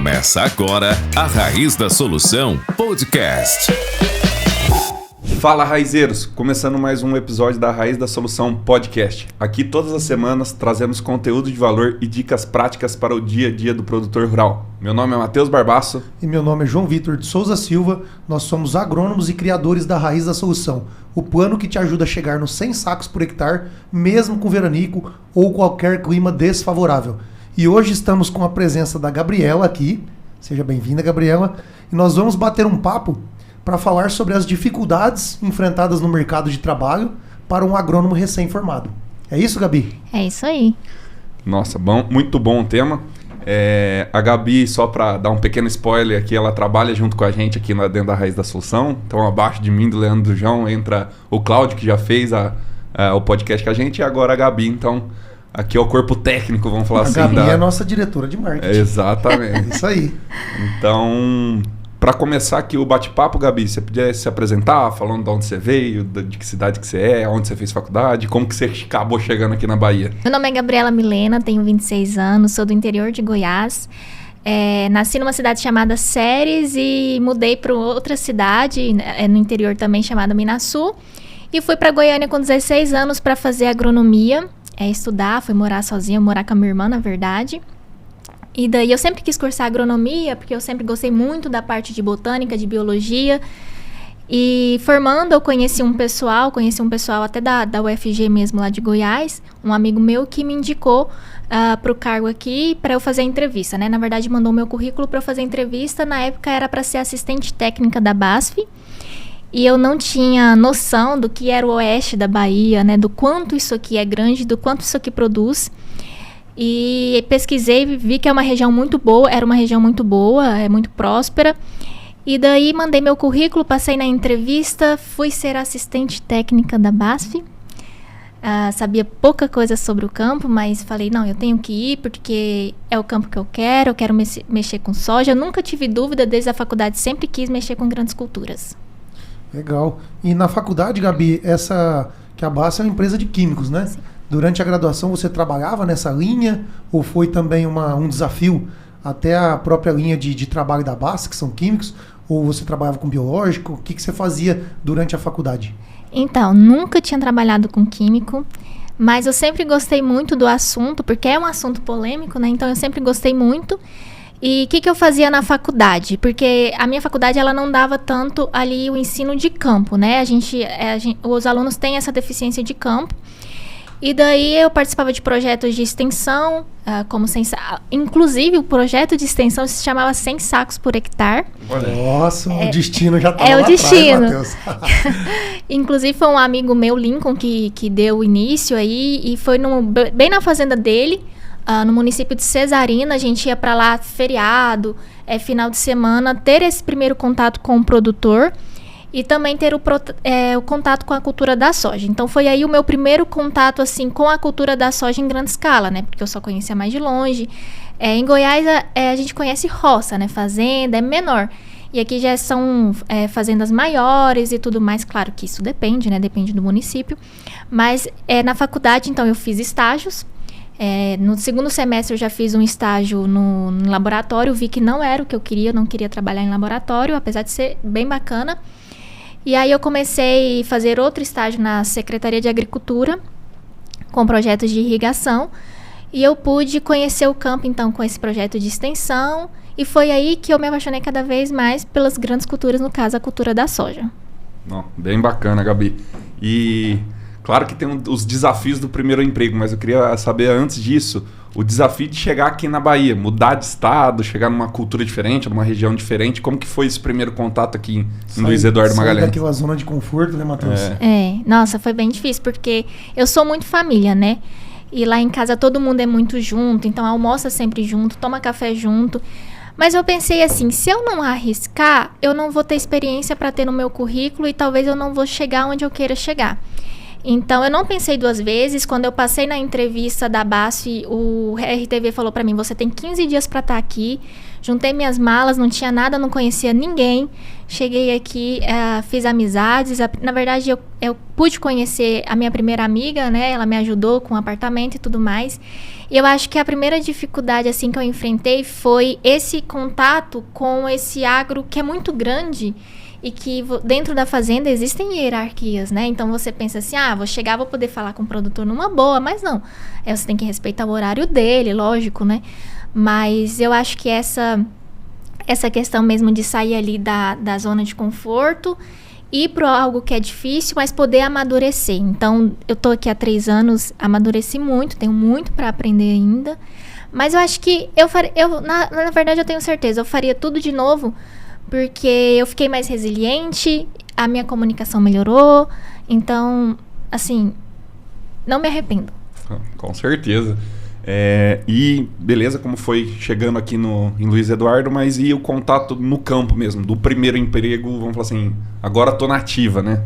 Começa agora a Raiz da Solução Podcast. Fala, raizeiros! Começando mais um episódio da Raiz da Solução Podcast. Aqui todas as semanas trazemos conteúdo de valor e dicas práticas para o dia a dia do produtor rural. Meu nome é Matheus Barbaço. E meu nome é João Vitor de Souza Silva. Nós somos agrônomos e criadores da Raiz da Solução, o plano que te ajuda a chegar nos 100 sacos por hectare, mesmo com veranico ou qualquer clima desfavorável. E hoje estamos com a presença da Gabriela aqui. Seja bem-vinda, Gabriela. E nós vamos bater um papo para falar sobre as dificuldades enfrentadas no mercado de trabalho para um agrônomo recém-formado. É isso, Gabi? É isso aí. Nossa, muito bom o tema. A Gabi, só para dar um pequeno spoiler aqui, ela trabalha junto com a gente aqui dentro da Raiz da Solução. Então, abaixo de mim, do Leandro do João, entra o Cláudio, que já fez o podcast com a gente, e agora a Gabi. Então, aqui é o corpo técnico, vamos falar assim. A Gabi é a nossa diretora de marketing. Exatamente. Isso aí. Então, para começar aqui o bate-papo, Gabi, você podia se apresentar, falando de onde você veio, de que cidade que você é, onde você fez faculdade, como que você acabou chegando aqui na Bahia? Meu nome é Gabriela Milena, tenho 26 anos, sou do interior de Goiás. Nasci numa cidade chamada Ceres e mudei para outra cidade, no interior também, chamada Minaçu. E fui para Goiânia com 16 anos para fazer agronomia, estudar, fui morar sozinha, morar com a minha irmã, na verdade. E daí eu sempre quis cursar agronomia, porque eu sempre gostei muito da parte de botânica, de biologia. E formando, eu conheci um pessoal até da UFG mesmo, lá de Goiás, um amigo meu que me indicou para o cargo aqui, para eu fazer a entrevista, né? Na verdade, mandou meu currículo para eu fazer a entrevista. Na época era para ser assistente técnica da BASF. E eu não tinha noção do que era o oeste da Bahia, né? Do quanto isso aqui é grande, do quanto isso aqui produz. E pesquisei, vi que é uma região muito boa, era uma região muito boa, muito próspera. E daí mandei meu currículo, passei na entrevista, fui ser assistente técnica da BASF. Sabia pouca coisa sobre o campo, mas falei, não, eu tenho que ir porque é o campo que eu quero mexer com soja. Eu nunca tive dúvida, desde a faculdade sempre quis mexer com grandes culturas. Legal. E na faculdade, Gabi, que a BASF é uma empresa de químicos, né? Sim. Durante a graduação você trabalhava nessa linha ou foi também um desafio até a própria linha de trabalho da BASF, que são químicos, ou você trabalhava com biológico? O que você fazia durante a faculdade? Então, nunca tinha trabalhado com químico, mas eu sempre gostei muito do assunto, porque é um assunto polêmico, né? Então eu sempre gostei muito. E o que eu fazia na faculdade? Porque a minha faculdade ela não dava tanto ali o ensino de campo, né? Os alunos têm essa deficiência de campo. E daí eu participava de projetos de extensão, inclusive o projeto de extensão se chamava 100 sacos por hectare. Nossa, o destino já estava lá o destino. Atrás, Matheus. Inclusive foi um amigo meu, Lincoln, que deu o início aí, e foi bem na fazenda dele, no município de Cesarina. A gente ia para lá feriado, final de semana, ter esse primeiro contato com o produtor. E também ter o contato com a cultura da soja. Então, foi aí o meu primeiro contato, assim, com a cultura da soja em grande escala, né? Porque eu só conhecia mais de longe. Em Goiás, a gente conhece roça, né? Fazenda é menor. E aqui já são fazendas maiores e tudo mais. Claro que isso depende, né? Depende do município. Mas na faculdade, então, eu fiz estágios. No segundo semestre, eu já fiz um estágio no laboratório. Vi que não era o que eu queria. Eu não queria trabalhar em laboratório, apesar de ser bem bacana. E aí eu comecei a fazer outro estágio na Secretaria de Agricultura, com projetos de irrigação. E eu pude conhecer o campo, então, com esse projeto de extensão. E foi aí que eu me apaixonei cada vez mais pelas grandes culturas, no caso, a cultura da soja. Bem bacana, Gabi. E claro que tem os desafios do primeiro emprego, mas eu queria saber antes disso, o desafio de chegar aqui na Bahia, mudar de estado, chegar numa cultura diferente, numa região diferente. Como que foi esse primeiro contato aqui em Luiz Eduardo Magalhães? Daquela zona de conforto, né, Matheus? Nossa, foi bem difícil, porque eu sou muito família, né? E lá em casa todo mundo é muito junto, então almoça sempre junto, toma café junto. Mas eu pensei assim, se eu não arriscar, eu não vou ter experiência para ter no meu currículo e talvez eu não vou chegar onde eu queira chegar. Então, eu não pensei 2 vezes. Quando eu passei na entrevista da BASF, o RTV falou para mim, você tem 15 dias para estar aqui. Juntei minhas malas, não tinha nada, não conhecia ninguém. Cheguei aqui, fiz amizades. Na verdade, eu pude conhecer a minha primeira amiga, né? Ela me ajudou com o apartamento e tudo mais. E eu acho que a primeira dificuldade, assim, que eu enfrentei foi esse contato com esse agro que é muito grande e que dentro da fazenda existem hierarquias, né? Então, você pensa assim, vou chegar, vou poder falar com o produtor numa boa, mas não. Você tem que respeitar o horário dele, lógico, né? Mas eu acho que essa questão mesmo de sair ali da zona de conforto, ir para algo que é difícil, mas poder amadurecer. Então, eu tô aqui há 3 anos, amadureci muito, tenho muito para aprender ainda. Mas eu acho que na verdade eu tenho certeza, eu faria tudo de novo, porque eu fiquei mais resiliente, a minha comunicação melhorou. Então, assim, não me arrependo. Com certeza. E beleza, como foi chegando aqui em Luiz Eduardo, mas e o contato no campo mesmo, do primeiro emprego, vamos falar assim, agora tô nativa, né?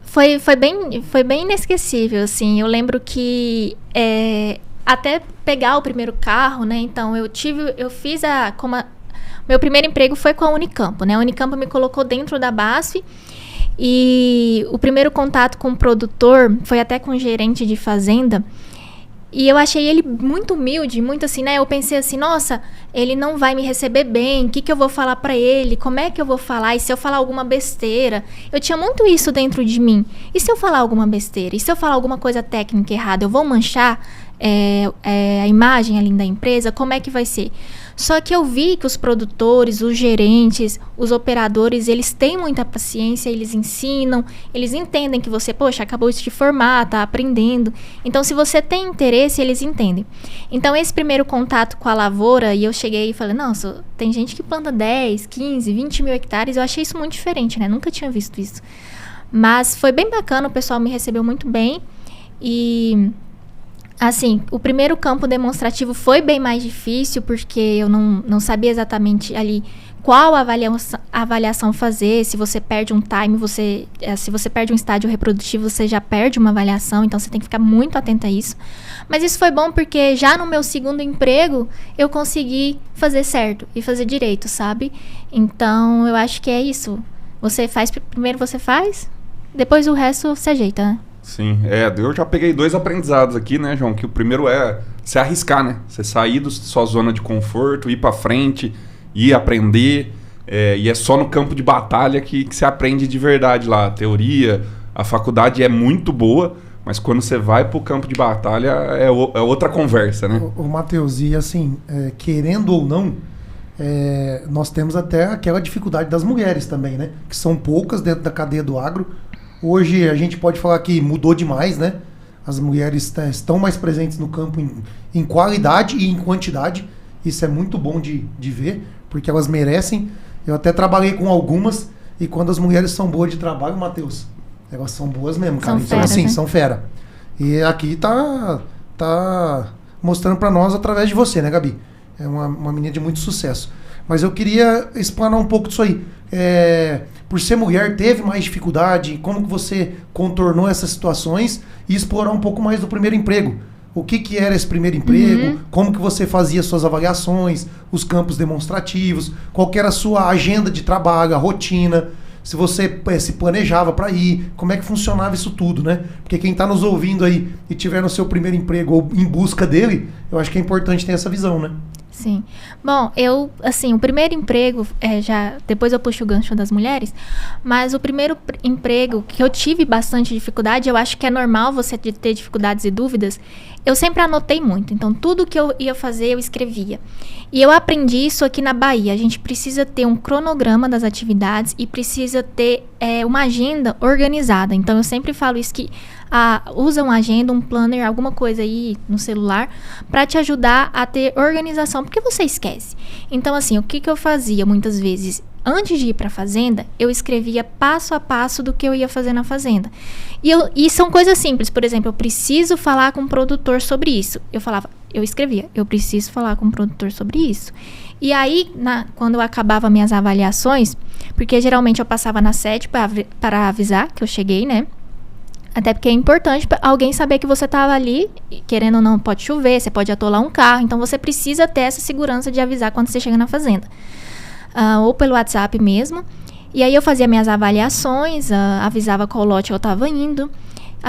Foi bem inesquecível, assim. Eu lembro que até pegar o primeiro carro, né? Então eu fiz meu primeiro emprego foi com a Unicampo, né? A Unicampo me colocou dentro da BASF e o primeiro contato com o produtor foi até com o gerente de fazenda. E eu achei ele muito humilde, muito assim, né? Eu pensei assim, nossa, ele não vai me receber bem, o que eu vou falar pra ele? Como é que eu vou falar? E se eu falar alguma besteira? Eu tinha muito isso dentro de mim. E se eu falar alguma besteira? E se eu falar alguma coisa técnica errada? Eu vou manchar a imagem ali da empresa? Como é que vai ser? Só que eu vi que os produtores, os gerentes, os operadores, eles têm muita paciência, eles ensinam, eles entendem que você, poxa, acabou de te formar, tá aprendendo. Então, se você tem interesse, eles entendem. Então, esse primeiro contato com a lavoura, e eu cheguei e falei, nossa, tem gente que planta 10, 15, 20 mil hectares, eu achei isso muito diferente, né? Nunca tinha visto isso. Mas foi bem bacana, o pessoal me recebeu muito bem e... Assim, o primeiro campo demonstrativo foi bem mais difícil, porque eu não sabia exatamente ali qual avaliação fazer. Se você perde um time, se você perde um estágio reprodutivo, você já perde uma avaliação, então você tem que ficar muito atento a isso. Mas isso foi bom porque já no meu segundo emprego, eu consegui fazer certo e fazer direito, sabe? Então, eu acho que é isso. Primeiro você faz, depois o resto se ajeita, né? Sim, eu já peguei 2 aprendizados aqui, né, João? Que o primeiro é se arriscar, né? Você sair da sua zona de conforto, ir pra frente, ir aprender. E é só no campo de batalha que você aprende de verdade lá. A teoria, a faculdade é muito boa, mas quando você vai pro campo de batalha é outra conversa, né? O Matheus, e assim, querendo ou não, nós temos até aquela dificuldade das mulheres também, né? Que são poucas dentro da cadeia do agro. Hoje a gente pode falar que mudou demais, né? As mulheres estão mais presentes no campo em qualidade e em quantidade. Isso é muito bom de ver, porque elas merecem. Eu até trabalhei com algumas, e quando as mulheres são boas de trabalho, Matheus, elas são boas mesmo, cara. Então, assim, né? São fera. E aqui tá mostrando pra nós através de você, né, Gabi? É uma menina de muito sucesso. Mas eu queria explanar um pouco disso aí. Por ser mulher, teve mais dificuldade? Como que você contornou essas situações e explorar um pouco mais do primeiro emprego? O que era esse primeiro emprego? Como que você fazia suas avaliações, os campos demonstrativos? Qual que era a sua agenda de trabalho, a rotina? Se você se planejava para ir? Como é que funcionava isso tudo, né? Porque quem está nos ouvindo aí e tiver no seu primeiro emprego ou em busca dele, eu acho que é importante ter essa visão, né? Sim. Bom, o primeiro emprego, depois eu puxo o gancho das mulheres, mas o primeiro emprego que eu tive bastante dificuldade, eu acho que é normal você ter dificuldades e dúvidas, eu sempre anotei muito. Então, tudo que eu ia fazer, eu escrevia. E eu aprendi isso aqui na Bahia. A gente precisa ter um cronograma das atividades e precisa ter uma agenda organizada. Então, eu sempre falo isso que usa uma agenda, um planner, alguma coisa aí no celular para te ajudar a ter organização, porque você esquece. Então, assim, o que eu fazia muitas vezes? Antes de ir para a fazenda, eu escrevia passo a passo do que eu ia fazer na fazenda. E são coisas simples. Por exemplo, eu preciso falar com o produtor sobre isso. Eu escrevia, eu preciso falar com o produtor sobre isso. E aí, quando eu acabava minhas avaliações, porque geralmente eu passava na sede para avisar que eu cheguei, né? Até porque é importante alguém saber que você estava ali, querendo ou não, pode chover, você pode atolar um carro. Então, você precisa ter essa segurança de avisar quando você chega na fazenda. Ou pelo WhatsApp mesmo. E aí, eu fazia minhas avaliações, avisava qual lote eu estava indo.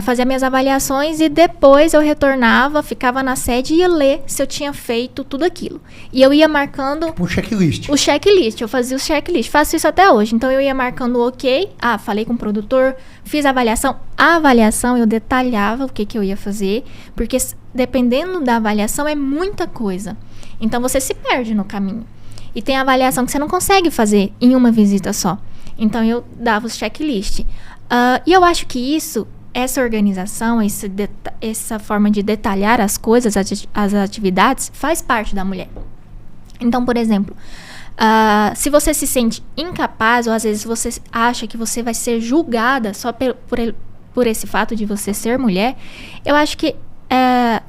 Fazia minhas avaliações e depois eu retornava, ficava na sede e ia ler se eu tinha feito tudo aquilo. E eu ia marcando... Tipo um checklist. O checklist, eu fazia o checklist. Faço isso até hoje. Então, eu ia marcando o ok. Falei com o produtor, fiz a avaliação. A avaliação, eu detalhava o que eu ia fazer, porque dependendo da avaliação, é muita coisa. Então, você se perde no caminho. E tem avaliação que você não consegue fazer em uma visita só. Então, eu dava os checklist. E eu acho que essa organização, essa forma de detalhar as coisas, as atividades, faz parte da mulher. Então, por exemplo, se você se sente incapaz, ou às vezes você acha que você vai ser julgada só por esse fato de você ser mulher, eu acho que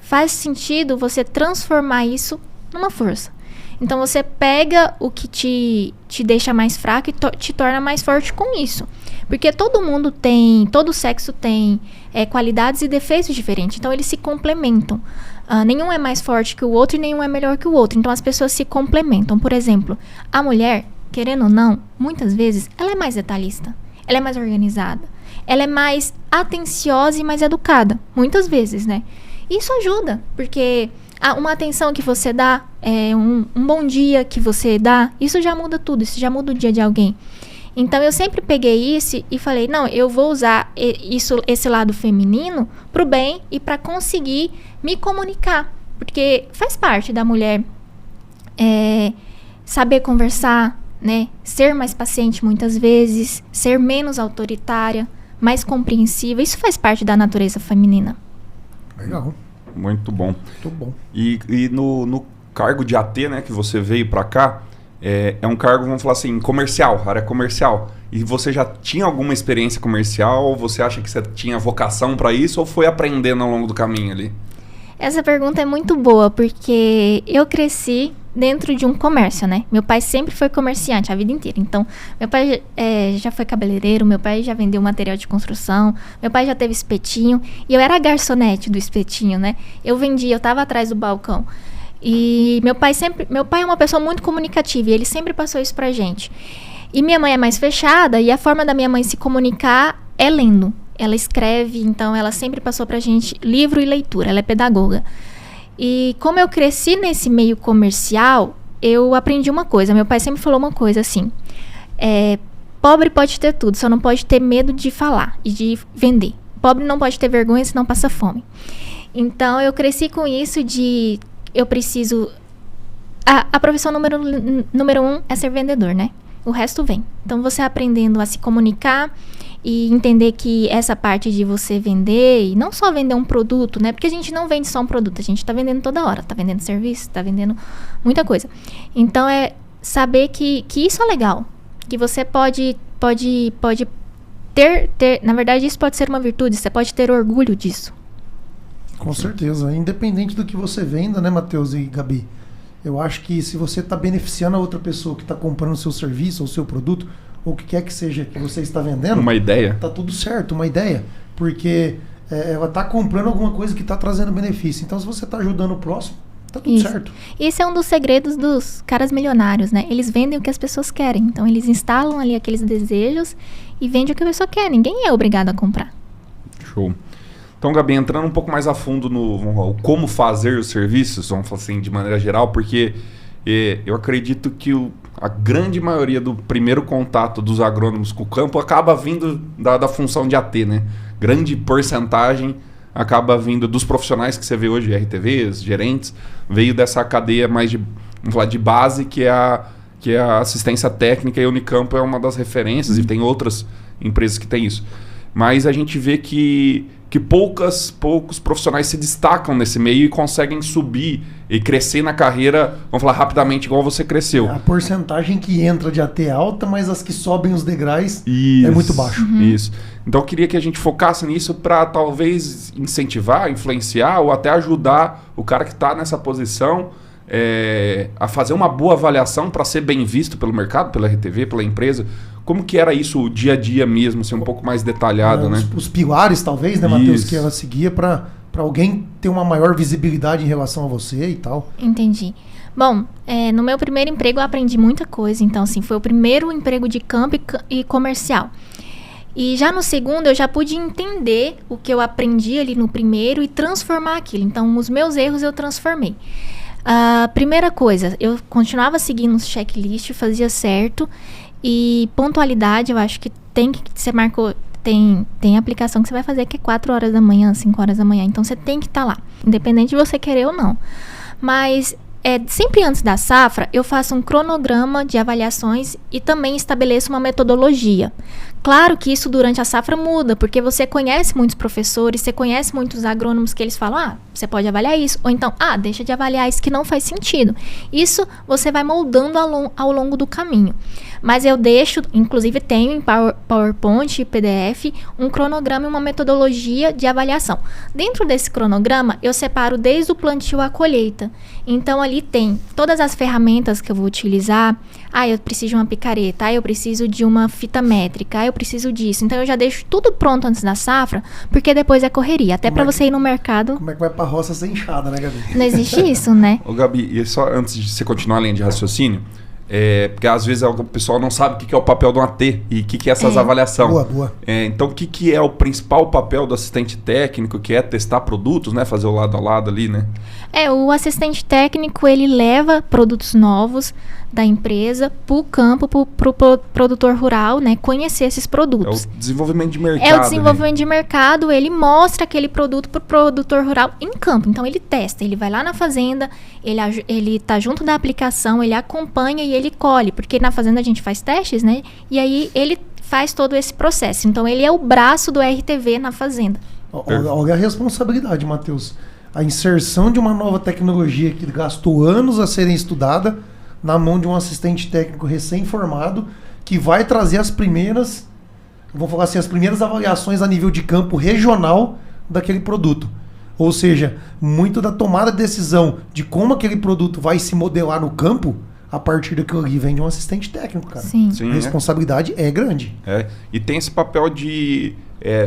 faz sentido você transformar isso numa força. Então, você pega o que te deixa mais fraco e te torna mais forte com isso. Porque todo sexo tem qualidades e defeitos diferentes. Então, eles se complementam. Nenhum é mais forte que o outro e nenhum é melhor que o outro. Então, as pessoas se complementam. Por exemplo, a mulher, querendo ou não, muitas vezes, ela é mais detalhista. Ela é mais organizada. Ela é mais atenciosa e mais educada. Muitas vezes, né? Isso ajuda, porque... uma atenção que você dá, um bom dia que você dá, isso já muda tudo, isso já muda o dia de alguém. Então, eu sempre peguei isso e falei, não, eu vou usar esse lado feminino pro bem e para conseguir me comunicar. Porque faz parte da mulher saber conversar, né? Ser mais paciente muitas vezes, ser menos autoritária, mais compreensiva. Isso faz parte da natureza feminina. Legal. Muito bom. Muito bom. E no cargo de AT, né, que você veio para cá, é um cargo, vamos falar assim, comercial, área comercial. E você já tinha alguma experiência comercial? Você acha que você tinha vocação para isso ou foi aprendendo ao longo do caminho ali? Essa pergunta é muito boa, porque eu cresci dentro de um comércio, né? Meu pai sempre foi comerciante a vida inteira. Então, meu pai já foi cabeleireiro, meu pai já vendeu material de construção, meu pai já teve espetinho, e eu era a garçonete do espetinho, né? Eu tava atrás do balcão. E meu pai é uma pessoa muito comunicativa, e ele sempre passou isso pra gente. E minha mãe é mais fechada, e a forma da minha mãe se comunicar é lendo. Ela escreve, então ela sempre passou pra gente livro e leitura, ela é pedagoga. E como eu cresci nesse meio comercial, eu aprendi uma coisa. Meu pai sempre falou uma coisa assim, pobre pode ter tudo, só não pode ter medo de falar e de vender. Pobre não pode ter vergonha, senão passa fome. Então eu cresci com isso de eu preciso... A profissão número 1 é ser vendedor, né? O resto vem. Então você aprendendo a se comunicar e entender que essa parte de você vender, e não só vender um produto, né? Porque a gente não vende só um produto, a gente tá vendendo toda hora, tá vendendo serviço, tá vendendo muita coisa. Então é saber que isso é legal, que você pode ter, na verdade isso pode ser uma virtude, você pode ter orgulho disso. Com certeza, independente do que você venda, né, Matheus e Gabi? Eu acho que se você está beneficiando a outra pessoa que está comprando o seu serviço ou o seu produto, ou o que quer que seja que você está vendendo... Uma ideia. Tá tudo certo, uma ideia. Porque ela está comprando alguma coisa que está trazendo benefício. Então, se você está ajudando o próximo, tá tudo certo. Esse é um dos segredos dos caras milionários, né? Eles vendem o que as pessoas querem. Então, eles instalam ali aqueles desejos e vendem o que a pessoa quer. Ninguém é obrigado a comprar. Show. Então, Gabi, entrando um pouco mais a fundo no como fazer os serviços, vamos falar assim, de maneira geral, porque eu acredito que a grande maioria do primeiro contato dos agrônomos com o campo acaba vindo da função de AT, né? Grande porcentagem acaba vindo dos profissionais que você vê hoje, RTVs, gerentes, veio dessa cadeia mais vamos falar, de base, que é a assistência técnica, e a Unicampo é uma das referências, e tem outras empresas que têm isso. Mas a gente vê que poucos profissionais se destacam nesse meio e conseguem subir e crescer na carreira, vamos falar, rapidamente, igual você cresceu. A porcentagem que entra de AT é alta, mas as que sobem os degraus é muito baixo. Isso. Então eu queria que a gente focasse nisso para talvez incentivar, influenciar ou até ajudar o cara que está nessa posição a fazer uma boa avaliação para ser bem visto pelo mercado, pela RTV, pela empresa? Como que era isso o dia a dia mesmo, assim, um pouco mais detalhado, né? Os pilares, talvez, né, Matheus, que ela seguia para alguém ter uma maior visibilidade em relação a você e tal. Entendi. Bom, no meu primeiro emprego eu aprendi muita coisa. Então, assim, foi o primeiro emprego de campo e comercial. E já no segundo eu já pude entender o que eu aprendi ali no primeiro e transformar aquilo. Então, os meus erros eu transformei. Primeira coisa, eu continuava seguindo os checklists, fazia certo. E pontualidade, eu acho que você marcou... Tem aplicação que você vai fazer que é 4 horas da manhã, 5 horas da manhã. Então, você tem que estar lá, independente de você querer ou não. Mas, sempre antes da safra, eu faço um cronograma de avaliações e também estabeleço uma metodologia. Claro que isso durante a safra muda, porque você conhece muitos professores, você conhece muitos agrônomos que eles falam, você pode avaliar isso, ou então, deixa de avaliar isso que não faz sentido. Isso você vai moldando ao longo do caminho. Mas eu deixo, inclusive tenho em PowerPoint e PDF, um cronograma e uma metodologia de avaliação. Dentro desse cronograma, eu separo desde o plantio à colheita. Então, ali tem todas as ferramentas que eu vou utilizar. Eu preciso de uma picareta, eu preciso de uma fita métrica, eu preciso disso. Então, eu já deixo tudo pronto antes da safra, porque depois é correria. Até para você ir no mercado... Como é que vai pra roça sem enxada, né, Gabi? Não existe isso, né? Ô, Gabi, e só antes de você continuar a linha de raciocínio, porque às vezes o pessoal não sabe o que é o papel do AT e o que é essas avaliações. Boa. Então, o que é o principal papel do assistente técnico, que é testar produtos, né? Fazer o lado a lado ali, né? O assistente técnico, ele leva produtos novos da empresa para o campo, para o produtor rural, né? Conhecer esses produtos. É o desenvolvimento de mercado. É o desenvolvimento de mercado, ele mostra aquele produto para o produtor rural em campo. Então, ele testa, ele vai lá na fazenda, ele tá junto da aplicação, ele acompanha e ele colhe. Porque na fazenda a gente faz testes, né? E aí, ele faz todo esse processo. Então, ele é o braço do RTV na fazenda. Olha a responsabilidade, Matheus. A inserção de uma nova tecnologia que gastou anos a serem estudada na mão de um assistente técnico recém-formado que vai trazer as primeiras, vamos falar assim, as primeiras avaliações a nível de campo regional daquele produto. Ou seja, muito da tomada de decisão de como aquele produto vai se modelar no campo, a partir daquilo ali vem de um assistente técnico, cara. Sim. A responsabilidade é grande. E tem esse papel de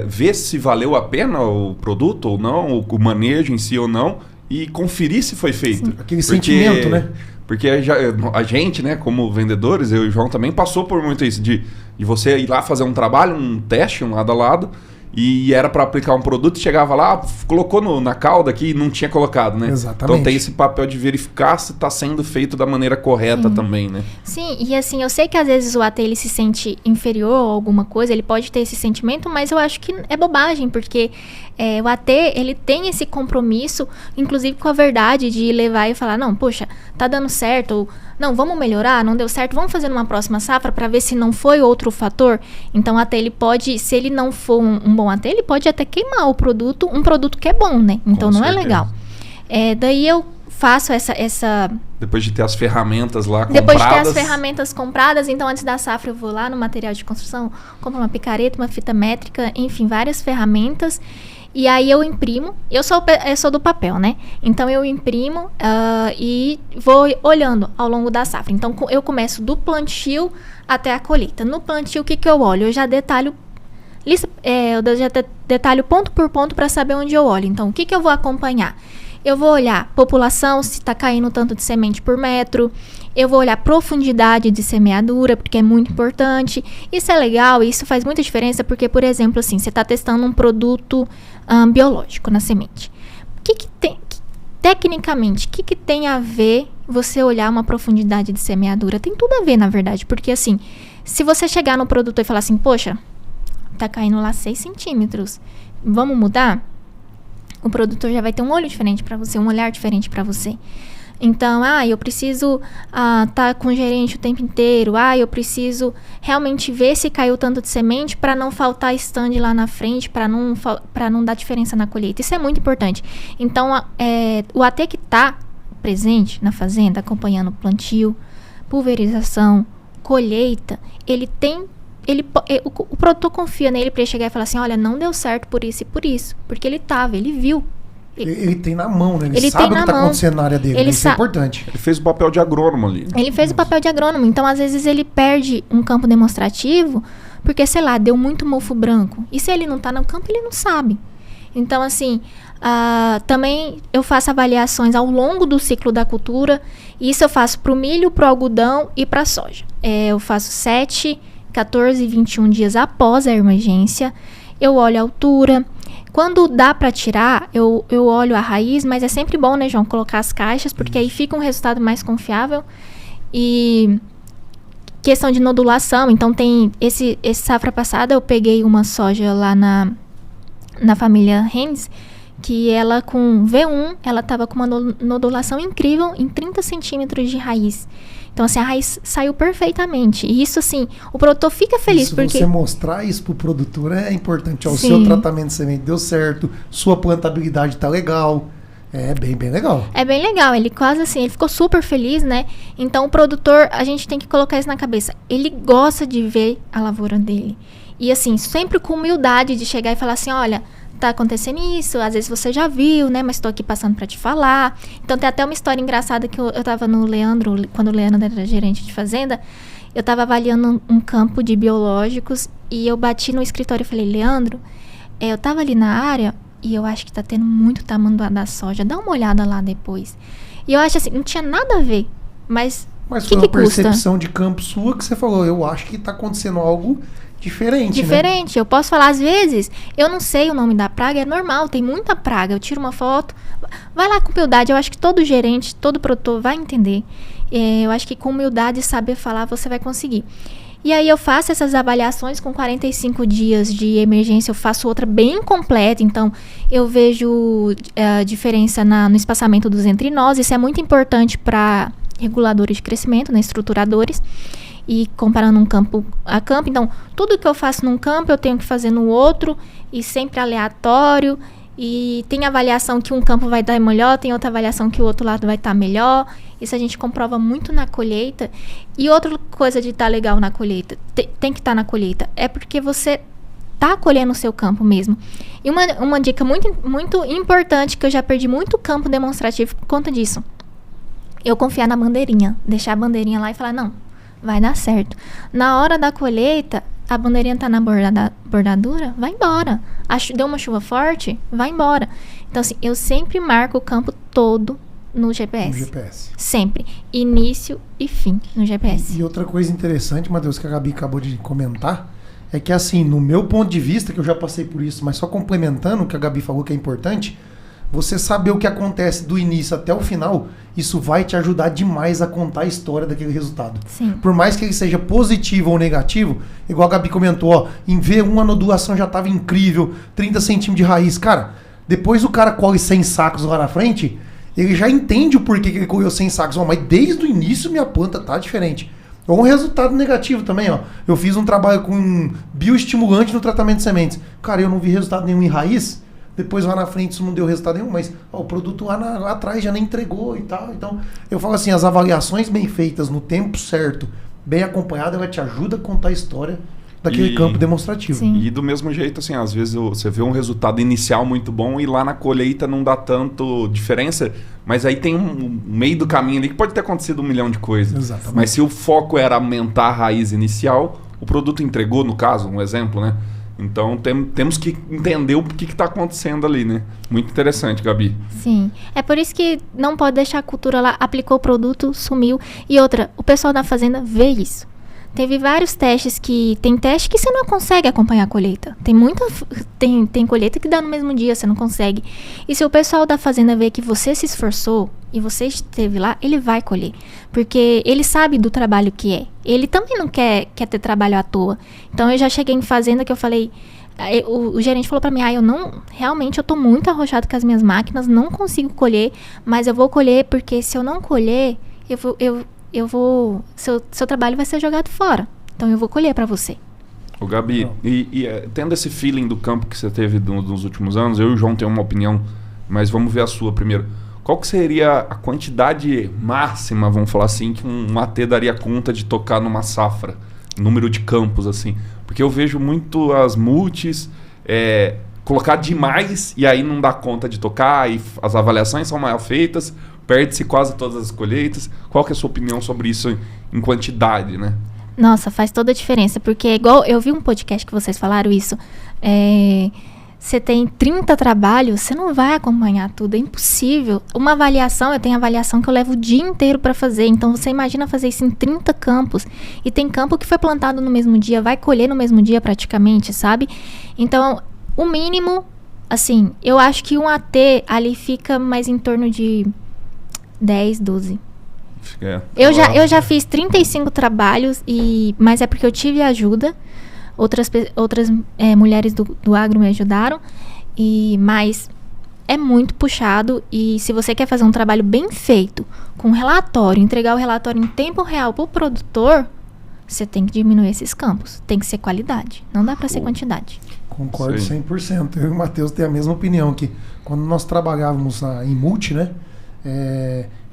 ver se valeu a pena o produto ou não, o manejo em si ou não, e conferir se foi feito. Sim. Aquele sentimento, né? Porque a gente, né, como vendedores, eu e o João também passou por muito isso, de você ir lá fazer um trabalho, um teste, um lado a lado, e era para aplicar um produto, chegava lá, colocou na cauda aqui e não tinha colocado, né? Exatamente. Então tem esse papel de verificar se está sendo feito da maneira correta também, né? Sim, e assim, eu sei que às vezes o AT ele se sente inferior a alguma coisa, ele pode ter esse sentimento, mas eu acho que é bobagem, porque o AT, ele tem esse compromisso, inclusive com a verdade, de levar e falar, não, poxa, tá dando certo, ou não, vamos melhorar, não deu certo, vamos fazer numa próxima safra para ver se não foi outro fator. Então, o AT, ele pode, se ele não for um bom AT, ele pode até queimar um produto que é bom, né? Então, não é legal. Daí eu faço essa... Depois de ter as ferramentas lá compradas. Depois de ter as ferramentas compradas, então antes da safra eu vou lá no material de construção, compro uma picareta, uma fita métrica, enfim, várias ferramentas. E aí eu imprimo, eu sou do papel, né? Então eu imprimo e vou olhando ao longo da safra. Então eu começo do plantio até a colheita. No plantio, o que eu olho? Eu já detalho ponto por ponto para saber onde eu olho. Então o que eu vou acompanhar? Eu vou olhar população, se está caindo tanto de semente por metro. Eu vou olhar profundidade de semeadura, porque é muito importante. Isso é legal, isso faz muita diferença, porque, por exemplo, assim, você está testando um produto biológico na semente. Tecnicamente, o que tem a ver você olhar uma profundidade de semeadura? Tem tudo a ver, na verdade, porque, assim, se você chegar no produto e falar assim, poxa, tá caindo lá 6 centímetros, vamos mudar? O produtor já vai ter um olho diferente para você, um olhar diferente para você. Então, eu preciso tá com o gerente o tempo inteiro. Eu preciso realmente ver se caiu tanto de semente para não faltar stand lá na frente, para não dar diferença na colheita. Isso é muito importante. Então, o AT que está presente na fazenda, acompanhando plantio, pulverização, colheita, o produtor confia nele para ele chegar e falar assim, olha, não deu certo por isso e por isso. Porque ele viu. Ele tem na mão, né? Ele Ele sabe tem o que na tá mão. acontecendo na área dele. Ele Isso é sa- importante. Ele fez o papel de agrônomo ali. Ele fez o papel de agrônomo, então às vezes ele perde um campo demonstrativo porque, sei lá, deu muito mofo branco. E se ele não tá no campo, ele não sabe. Então, assim, também eu faço avaliações ao longo do ciclo da cultura. Isso eu faço para o milho, para o algodão e para a soja. Eu faço 7, 14 e 21 dias após a emergência. Eu olho a altura. Quando dá para tirar, eu olho a raiz, mas é sempre bom, né, João, colocar as caixas, porque aí fica um resultado mais confiável. E questão de nodulação, então tem esse safra passada eu peguei uma soja lá na família Rennes, que ela com V1, ela tava com uma nodulação incrível em 30 centímetros de raiz. Então, assim, a raiz saiu perfeitamente. E isso, assim, o produtor fica feliz, Se porque... você mostrar isso pro produtor é importante. Ó, o Sim. seu tratamento de semente deu certo, sua plantabilidade tá legal. É bem legal. É bem legal, ele quase assim, ele ficou super feliz, né? Então o produtor, a gente tem que colocar isso na cabeça. Ele gosta de ver a lavoura dele. E assim, sempre com humildade de chegar e falar assim, olha, tá acontecendo isso, às vezes você já viu, né? Mas tô aqui passando pra te falar. Então tem até uma história engraçada que eu tava no Leandro, quando o Leandro era gerente de fazenda, eu tava avaliando um campo de biológicos e eu bati no escritório e falei, Leandro, eu tava ali na área... E eu acho que tá tendo muito tamanduá da soja. Dá uma olhada lá depois. E eu acho assim, não tinha nada a ver. Mas Mas que foi uma custa? percepção de campo sua que você falou, eu acho que tá acontecendo algo diferente, né? Diferente. Eu posso falar, às vezes, eu não sei o nome da praga, é normal, tem muita praga. Eu tiro uma foto, vai lá com humildade. Eu acho que todo gerente, todo produtor vai entender. Eu acho que com humildade e saber falar, você vai conseguir. E aí eu faço essas avaliações com 45 dias de emergência, eu faço outra bem completa, então eu vejo a diferença no espaçamento dos entrinós, isso é muito importante para reguladores de crescimento, né, estruturadores, e comparando um campo a campo, então tudo que eu faço num campo eu tenho que fazer no outro, e sempre aleatório, e tem avaliação que um campo vai dar melhor, tem outra avaliação que o outro lado vai estar melhor. Isso a gente comprova muito na colheita. E outra coisa de estar legal na colheita, tem que estar na colheita, é porque você está colhendo o seu campo mesmo. E uma dica muito, muito importante, que eu já perdi muito campo demonstrativo por conta disso. Eu confiar na bandeirinha, deixar a bandeirinha lá e falar, não, vai dar certo. Na hora da colheita, a bandeirinha está na bordadura, vai embora. Deu uma chuva forte, vai embora. Então, assim, eu sempre marco o campo todo no GPS. No GPS. Sempre. Início e fim no GPS. E outra coisa interessante, Matheus, que a Gabi acabou de comentar, é que assim, no meu ponto de vista, que eu já passei por isso, mas só complementando o que a Gabi falou que é importante, você saber o que acontece do início até o final, isso vai te ajudar demais a contar a história daquele resultado. Sim. Por mais que ele seja positivo ou negativo, igual a Gabi comentou, ó, em V1 a nodulação já estava incrível, 30 centímetros de raiz. Cara, depois o cara colhe 100 sacos lá na frente, ele já entende o porquê que ele colheu 100 sacos. Ó, mas desde o início minha planta tá diferente. Ou um resultado negativo também, ó. Eu fiz um trabalho com um bioestimulante no tratamento de sementes. Cara, eu não vi resultado nenhum em raiz. Depois lá na frente isso não deu resultado nenhum, mas ó, o produto lá atrás já nem entregou e tal. Então, eu falo assim, as avaliações bem feitas no tempo certo, bem acompanhada, ela te ajuda a contar a história daquele campo demonstrativo. Sim. E do mesmo jeito, assim, às vezes você vê um resultado inicial muito bom e lá na colheita não dá tanto diferença, mas aí tem um meio do caminho ali que pode ter acontecido 1 milhão de coisas. Exatamente. Mas se o foco era aumentar a raiz inicial, o produto entregou, no caso, um exemplo, né? Então temos que entender o que está acontecendo ali, né? Muito interessante, Gabi. Sim. É por isso que não pode deixar a cultura lá, aplicou o produto, sumiu. E outra, o pessoal da fazenda vê isso. Teve vários testes tem teste que você não consegue acompanhar a colheita. Tem colheita que dá no mesmo dia, você não consegue. E se o pessoal da fazenda vê que você se esforçou e você esteve lá, ele vai colher. Porque ele sabe do trabalho que é. Ele também não quer ter trabalho à toa. Então eu já cheguei em fazenda que eu falei... O gerente falou pra mim, realmente eu tô muito arrochado com as minhas máquinas, não consigo colher, mas eu vou colher porque se eu não colher, eu vou seu trabalho vai ser jogado fora. Então eu vou colher para você. Ô Gabi, tendo esse feeling do campo que você teve nos últimos anos, eu e o João temos uma opinião, mas vamos ver a sua primeiro. Qual que seria a quantidade máxima, vamos falar assim, que um AT daria conta de tocar numa safra? Número de campos, assim. Porque eu vejo muito as multis colocar demais e aí não dá conta de tocar, e as avaliações são mal feitas, perde-se quase todas as colheitas. Qual que é a sua opinião sobre isso em quantidade, né? Nossa, faz toda a diferença, porque igual eu vi um podcast que vocês falaram isso, você tem 30 trabalhos, você não vai acompanhar tudo, é impossível. Uma avaliação, eu tenho avaliação que eu levo o dia inteiro para fazer, então você imagina fazer isso em 30 campos, e tem campo que foi plantado no mesmo dia, vai colher no mesmo dia praticamente, sabe? Então, o mínimo, assim, eu acho que um AT ali fica mais em torno de 10, 12. Eu já fiz 35 trabalhos, mas é porque eu tive ajuda. Outras mulheres do agro me ajudaram. Mas é muito puxado. E se você quer fazer um trabalho bem feito, com relatório, entregar o relatório em tempo real para o produtor, você tem que diminuir esses campos. Tem que ser qualidade. Não dá para ser quantidade. Concordo 100%. Eu e o Matheus temos a mesma opinião. Que quando nós trabalhávamos em multi, né?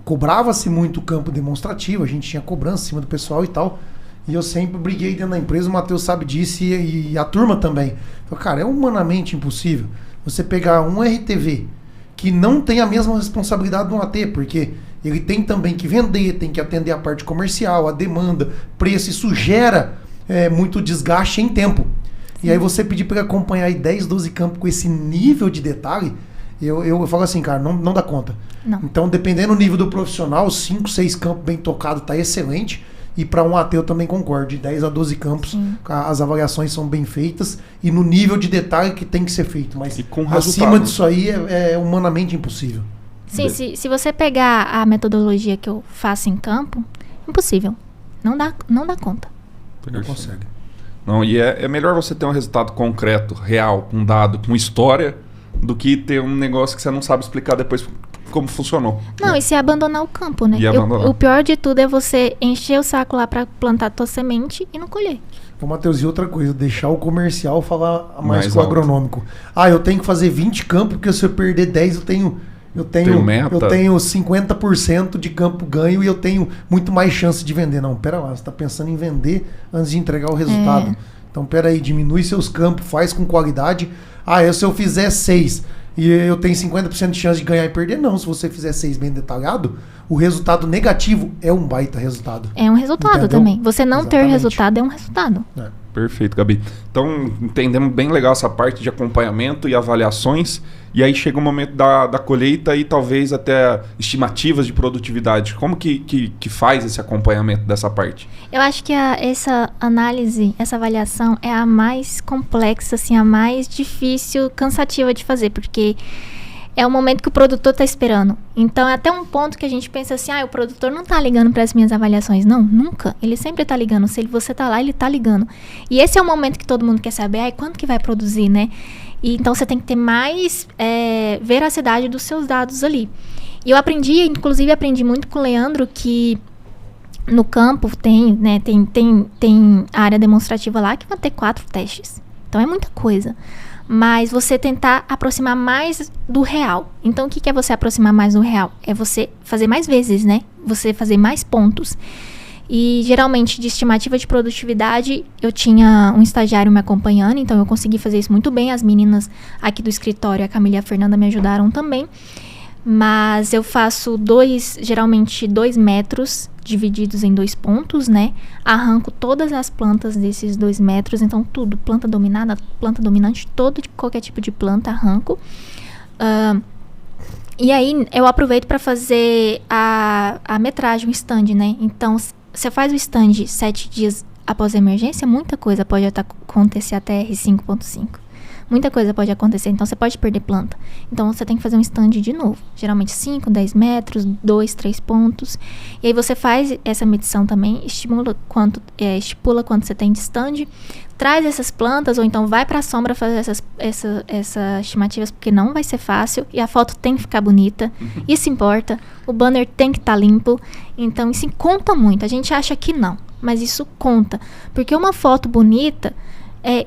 Cobrava-se muito o campo demonstrativo, a gente tinha cobrança em cima do pessoal e tal, e eu sempre briguei dentro da empresa, o Matheus sabe disso e a turma também. Falei, cara, é humanamente impossível você pegar um RTV que não tem a mesma responsabilidade do AT, porque ele tem também que vender, tem que atender a parte comercial, a demanda, preço, isso gera muito desgaste em tempo. E aí você pedir para ele acompanhar aí 10, 12 campos com esse nível de detalhe, eu falo assim, cara, não dá conta. Não. Então, dependendo do nível do profissional, 5, 6 campos bem tocados tá excelente. E para um AT eu também concordo, de 10 a 12 campos, as avaliações são bem feitas e no nível de detalhe que tem que ser feito. Mas acima disso aí é humanamente impossível. Sim, se você pegar a metodologia que eu faço em campo, impossível. Não dá conta. Não consegue. Não, e é melhor você ter um resultado concreto, real, com dado, com história, do que ter um negócio que você não sabe explicar depois como funcionou. Não, e se abandonar o campo, né? O pior de tudo é você encher o saco lá para plantar tua semente e não colher. Ô, Matheus, e outra coisa, deixar o comercial falar mais com o alto. Agronômico. Eu tenho que fazer 20 campos, porque se eu perder 10, eu tenho 50% de campo ganho e eu tenho muito mais chance de vender. Não, pera lá, você está pensando em vender antes de entregar o resultado. Então, pera aí, diminui seus campos, faz com qualidade. Se eu fizer 6 e eu tenho 50% de chance de ganhar e perder, não. Se você fizer 6 bem detalhado, o resultado negativo é um baita resultado. É um resultado. Entendeu? Também. Você não ter resultado é um resultado. Perfeito, Gabi. Então, entendemos bem legal essa parte de acompanhamento e avaliações. E aí chega o momento da colheita e talvez até estimativas de produtividade. Como que faz esse acompanhamento dessa parte? Eu acho que essa análise, essa avaliação é a mais complexa, assim, a mais difícil, cansativa de fazer, porque é o momento que o produtor está esperando. Então, é até um ponto que a gente pensa assim, o produtor não está ligando para as minhas avaliações. Não, nunca. Ele sempre está ligando. Se você está lá, ele está ligando. E esse é o momento que todo mundo quer saber, quanto que vai produzir, né? E então, você tem que ter mais veracidade dos seus dados ali. E eu inclusive aprendi muito com o Leandro, que no campo tem a área demonstrativa lá que vai ter 4 testes. Então, é muita coisa. Mas você tentar aproximar mais do real. Então, o que é você aproximar mais do real? É você fazer mais vezes, né? Você fazer mais pontos. E, geralmente, de estimativa de produtividade, eu tinha um estagiário me acompanhando, então eu consegui fazer isso muito bem. As meninas aqui do escritório, a Camila e a Fernanda, me ajudaram também. Mas eu faço geralmente 2 metros divididos em 2 pontos, né? Arranco todas as plantas desses 2 metros, então tudo, planta dominada, planta dominante, qualquer tipo de planta, arranco. E aí eu aproveito para fazer a metragem, o stand, né? Então, você faz o stand 7 dias após a emergência, muita coisa pode acontecer até R5.5. Muita coisa pode acontecer, então você pode perder planta. Então você tem que fazer um stand de novo. Geralmente 5, 10 metros, 2, 3 pontos. E aí você faz essa medição também, estipula quanto você tem de stand, traz essas plantas, ou então vai para a sombra fazer essas estimativas, porque não vai ser fácil, e a foto tem que ficar bonita. Isso importa, o banner tem que estar limpo. Então isso conta muito. A gente acha que não, mas isso conta. Porque uma foto bonita,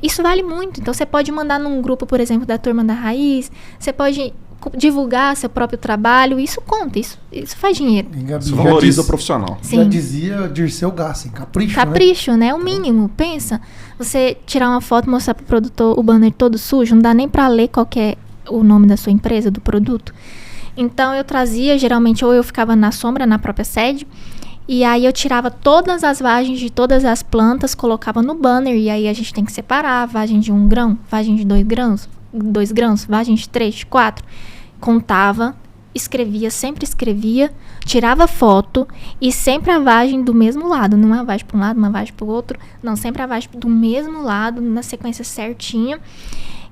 isso vale muito. Então, você pode mandar num grupo, por exemplo, da Turma da Raiz. Você pode divulgar seu próprio trabalho, isso conta, isso faz dinheiro. E, Gabi, Isso valoriza o profissional. Sim. Já dizia Dirceu Gassen, Capricho, né? O mínimo. Pensa, você tirar uma foto, mostrar pro produtor o banner todo sujo, não dá nem pra ler qual que é o nome da sua empresa, do produto. Então eu trazia, geralmente, ou eu ficava na sombra, na própria sede, e aí eu tirava todas as vagens de todas as plantas, colocava no banner, e aí a gente tem que separar, vagem de 1 grão, vagem de 2 grãos, vagem de 3, de 4. Contava, escrevia, sempre escrevia, tirava foto, e sempre a vagem do mesmo lado, não uma vagem para um lado, uma vagem para o outro, não, sempre a vagem do mesmo lado, na sequência certinha.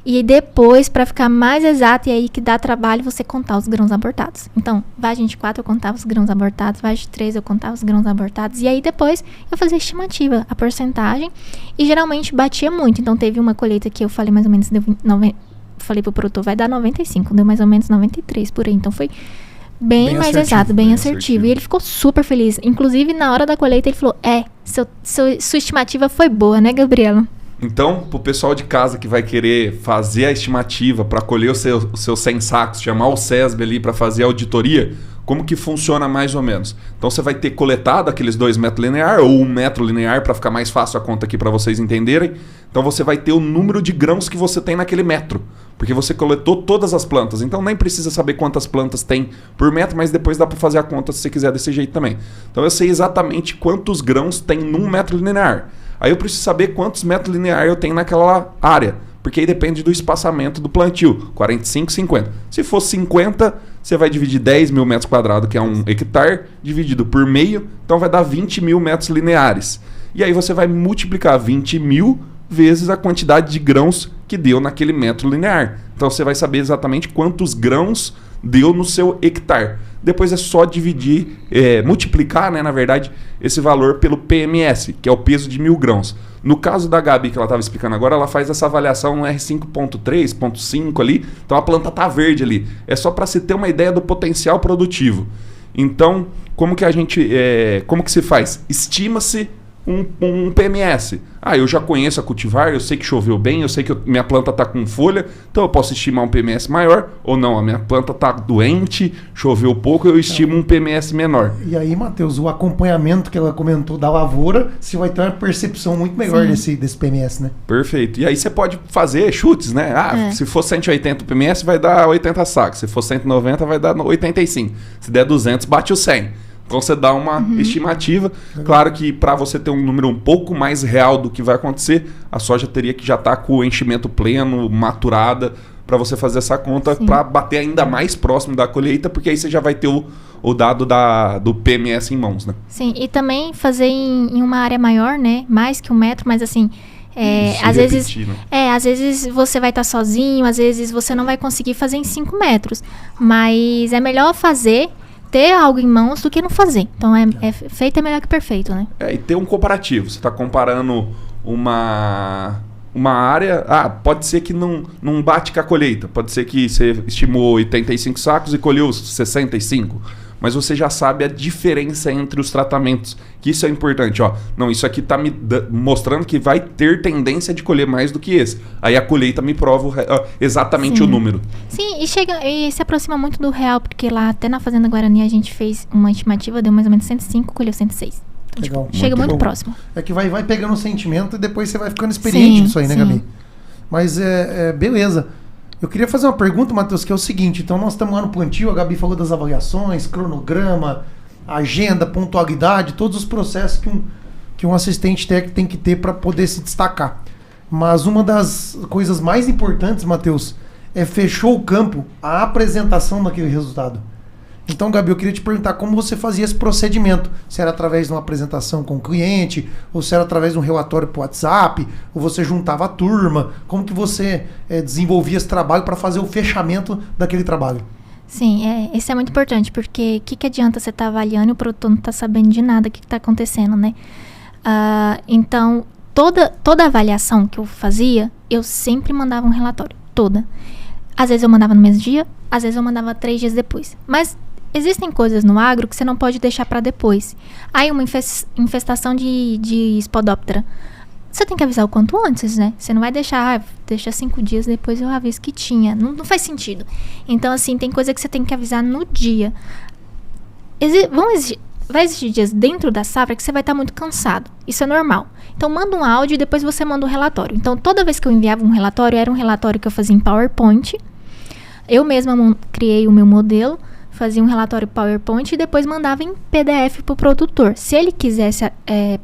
E depois, para ficar mais exato, e aí que dá trabalho você contar os grãos abortados. Então, vagem de 4 eu contava os grãos abortados, vagem de 3 eu contava os grãos abortados. E aí depois eu fazia a estimativa, a porcentagem, e geralmente batia muito. Então teve uma colheita que eu falei mais ou menos, falei pro produtor, vai dar 95, deu mais ou menos 93 por aí. Então foi bem mais assertivo, exato, bem assertivo. E ele ficou super feliz. Inclusive, na hora da colheita, ele falou, sua estimativa foi boa, né, Gabriela? Então, pro pessoal de casa que vai querer fazer a estimativa para colher os seus 100 sacos, chamar o SESB ali para fazer a auditoria, como que funciona mais ou menos? Então você vai ter coletado aqueles 2 metros linear ou 1 metro linear para ficar mais fácil a conta aqui para vocês entenderem. Então você vai ter o número de grãos que você tem naquele metro, porque você coletou todas as plantas. Então nem precisa saber quantas plantas tem por metro, mas depois dá para fazer a conta se você quiser desse jeito também. Então eu sei exatamente quantos grãos tem num metro linear. Aí eu preciso saber quantos metros linear eu tenho naquela área, porque aí depende do espaçamento do plantio, 45, 50. Se for 50, você vai dividir 10 mil metros quadrados, que é 1 hectare, dividido por meio, então vai dar 20 mil metros lineares. E aí você vai multiplicar 20 mil vezes a quantidade de grãos que deu naquele metro linear. Então você vai saber exatamente quantos grãos deu no seu hectare. Depois é só dividir, multiplicar, né, na verdade, esse valor pelo PMS, que é o peso de 1000 grãos. No caso da Gabi, que ela estava explicando agora, ela faz essa avaliação no R5.3, 5 ali, então a planta está verde ali. É só para se ter uma ideia do potencial produtivo. Então, como que se faz? Estima-se um PMS. Eu já conheço a cultivar, eu sei que choveu bem, eu sei que minha planta está com folha, então eu posso estimar um PMS maior, ou não, a minha planta está doente, choveu pouco, eu estimo um PMS menor. E aí, Matheus, o acompanhamento que ela comentou da lavoura, você vai ter uma percepção muito melhor desse PMS, né? Perfeito. E aí você pode fazer chutes, né? Se for 180 PMS, vai dar 80 sacos. Se for 190, vai dar 85. Se der 200, bate o 100. Então você dá uma estimativa. Claro que para você ter um número um pouco mais real do que vai acontecer, a soja teria que já estar com o enchimento pleno, maturada, para você fazer essa conta, para bater ainda mais próximo da colheita, porque aí você já vai ter o dado do PMS em mãos, né? Sim, e também fazer em uma área maior, né? Mais que 1 metro, mas assim... às vezes você vai estar sozinho, às vezes você não vai conseguir fazer em 5 metros. Mas é melhor ter algo em mãos do que não fazer. Então, feito é melhor que perfeito, né? E ter um comparativo. Você está comparando uma área... pode ser que não bate com a colheita. Pode ser que você estimou 85 sacos e colheu 65. Mas você já sabe a diferença entre os tratamentos. Que isso é importante. Não, isso aqui está me mostrando que vai ter tendência de colher mais do que esse. Aí a colheita me prova exatamente o número. Sim, e se aproxima muito do real, porque lá até na Fazenda Guarani a gente fez uma estimativa, deu mais ou menos 105, colheu 106. Então, legal. Chega muito próximo. É que vai pegando o sentimento e depois você vai ficando experiente nisso aí, né, Gabi? Mas beleza. Eu queria fazer uma pergunta, Matheus, que é o seguinte. Então nós estamos lá no plantio, a Gabi falou das avaliações, cronograma, agenda, pontualidade, todos os processos que um assistente técnico tem que ter para poder se destacar. Mas uma das coisas mais importantes, Matheus, fechou o campo, a apresentação daquele resultado. Então, Gabi, eu queria te perguntar como você fazia esse procedimento. Se era através de uma apresentação com o cliente, ou se era através de um relatório para o WhatsApp, ou você juntava a turma. Como que você desenvolvia esse trabalho para fazer o fechamento daquele trabalho? Sim, isso é muito importante, porque o que adianta você estar avaliando e o produtor não está sabendo de nada, o que está acontecendo, né? Então, toda avaliação que eu fazia, eu sempre mandava um relatório, toda. Às vezes eu mandava no mesmo dia, às vezes eu mandava 3 dias depois. Mas existem coisas no agro que você não pode deixar para depois. Aí uma infestação de Spodoptera. você tem que avisar o quanto antes, né? Você não vai deixar, deixa 5 dias, depois eu aviso que tinha. Não faz sentido. Então, assim, tem coisa que você tem que avisar no dia. Vai existir dias dentro da safra que você vai estar muito cansado. Isso é normal. Então, manda um áudio e depois você manda um relatório. Então, toda vez que eu enviava um relatório, era um relatório que eu fazia em PowerPoint. Eu mesma criei o meu modelo, fazia um relatório PowerPoint e depois mandava em PDF para o produtor. Se ele quisesse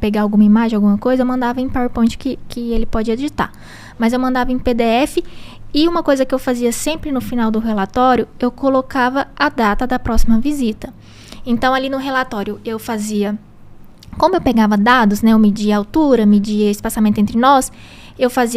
pegar alguma imagem, alguma coisa, eu mandava em PowerPoint que ele pode editar. Mas eu mandava em PDF e uma coisa que eu fazia sempre no final do relatório, eu colocava a data da próxima visita. Então, ali no relatório, eu fazia... Como eu pegava dados, né? Eu media a altura, media espaçamento entre nós,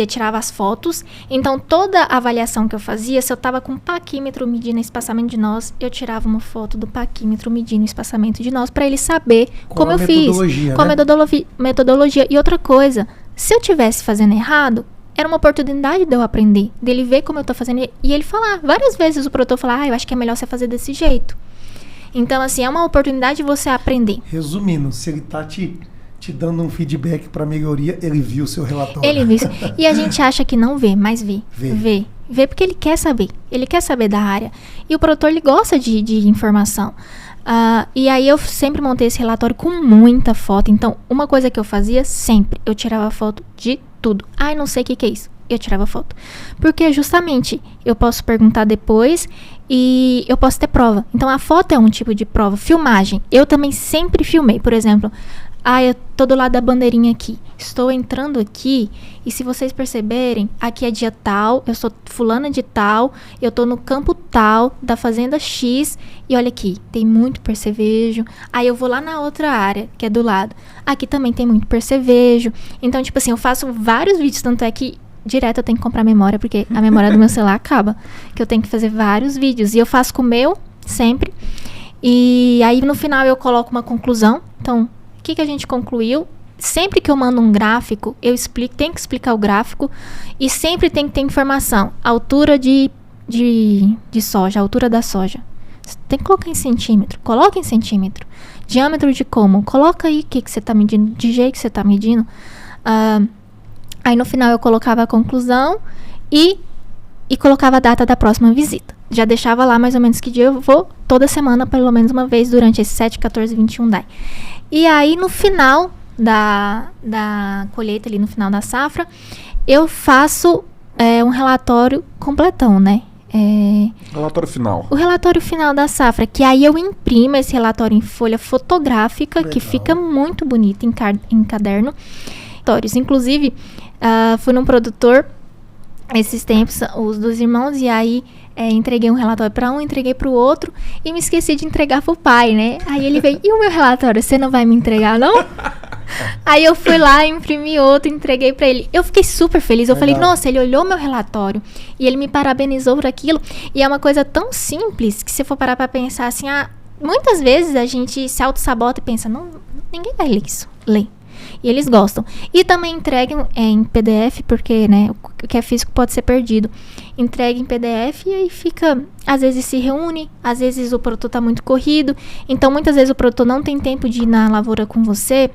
tirava as fotos. Então, toda a avaliação que eu fazia, se eu estava com um paquímetro medindo o espaçamento de nós, eu tirava uma foto do paquímetro medindo o espaçamento de nós, para ele saber como eu fiz. Com a metodologia. E outra coisa, se eu estivesse fazendo errado, era uma oportunidade de eu aprender, dele ver como eu estou fazendo e ele falar. Várias vezes o produtor falar, eu acho que é melhor você fazer desse jeito. Então, assim, é uma oportunidade de você aprender. Resumindo, se ele tá te dando um feedback para melhoria, ele viu o seu relatório. Ele viu. E a gente acha que não vê, mas vê. Vê porque ele quer saber. Ele quer saber da área. E o produtor, ele gosta de informação. E aí, eu sempre montei esse relatório com muita foto. Então, uma coisa que eu fazia sempre, eu tirava foto de tudo. Ai, não sei o que é isso. Eu tirava foto. Porque, justamente, eu posso perguntar depois e eu posso ter prova. Então, a foto é um tipo de prova. Filmagem. Eu também sempre filmei. Por exemplo, eu tô do lado da bandeirinha aqui. Estou entrando aqui e se vocês perceberem, aqui é dia tal, eu sou fulana de tal, eu tô no campo tal, da fazenda X e olha aqui, tem muito percevejo. Aí eu vou lá na outra área, que é do lado. Aqui também tem muito percevejo. Então, tipo assim, eu faço vários vídeos, tanto é que direto eu tenho que comprar memória, porque a memória do meu celular acaba. Que eu tenho que fazer vários vídeos. E eu faço com o meu, sempre. E aí, no final, eu coloco uma conclusão. Então, o que a gente concluiu? Sempre que eu mando um gráfico, eu explico, tem que explicar o gráfico. E sempre tem que ter informação. Altura de soja, altura da soja. Você tem que colocar em centímetro. Coloca em centímetro. Diâmetro de como? Coloca aí o que você está medindo, de jeito que você está medindo. Aí no final eu colocava a conclusão e colocava a data da próxima visita. Já deixava lá mais ou menos que dia eu vou, toda semana, pelo menos uma vez, durante esse 7, 14, 21 DAI. E aí no final da colheita, ali no final da safra, eu faço um relatório completão, né? Relatório final. O relatório final da safra, que aí eu imprimo esse relatório em folha fotográfica, legal, que fica muito bonito em caderno. Inclusive, fui num produtor esses tempos, os dos irmãos, e aí entreguei um relatório para um, entreguei para o outro e me esqueci de entregar pro pai, né? Aí ele veio, e o meu relatório, você não vai me entregar, não? Aí eu fui lá, imprimi outro, entreguei para ele. Eu fiquei super feliz, eu falei, nossa, ele olhou meu relatório e ele me parabenizou por aquilo. E é uma coisa tão simples que se for parar para pensar assim, muitas vezes a gente se auto-sabota e pensa, não, ninguém vai ler isso, lê. E eles gostam. E também entreguem em PDF, porque, né, o que é físico pode ser perdido. Entregue em PDF e aí fica, às vezes se reúne, às vezes o produtor tá muito corrido. Então, muitas vezes o produtor não tem tempo de ir na lavoura com você.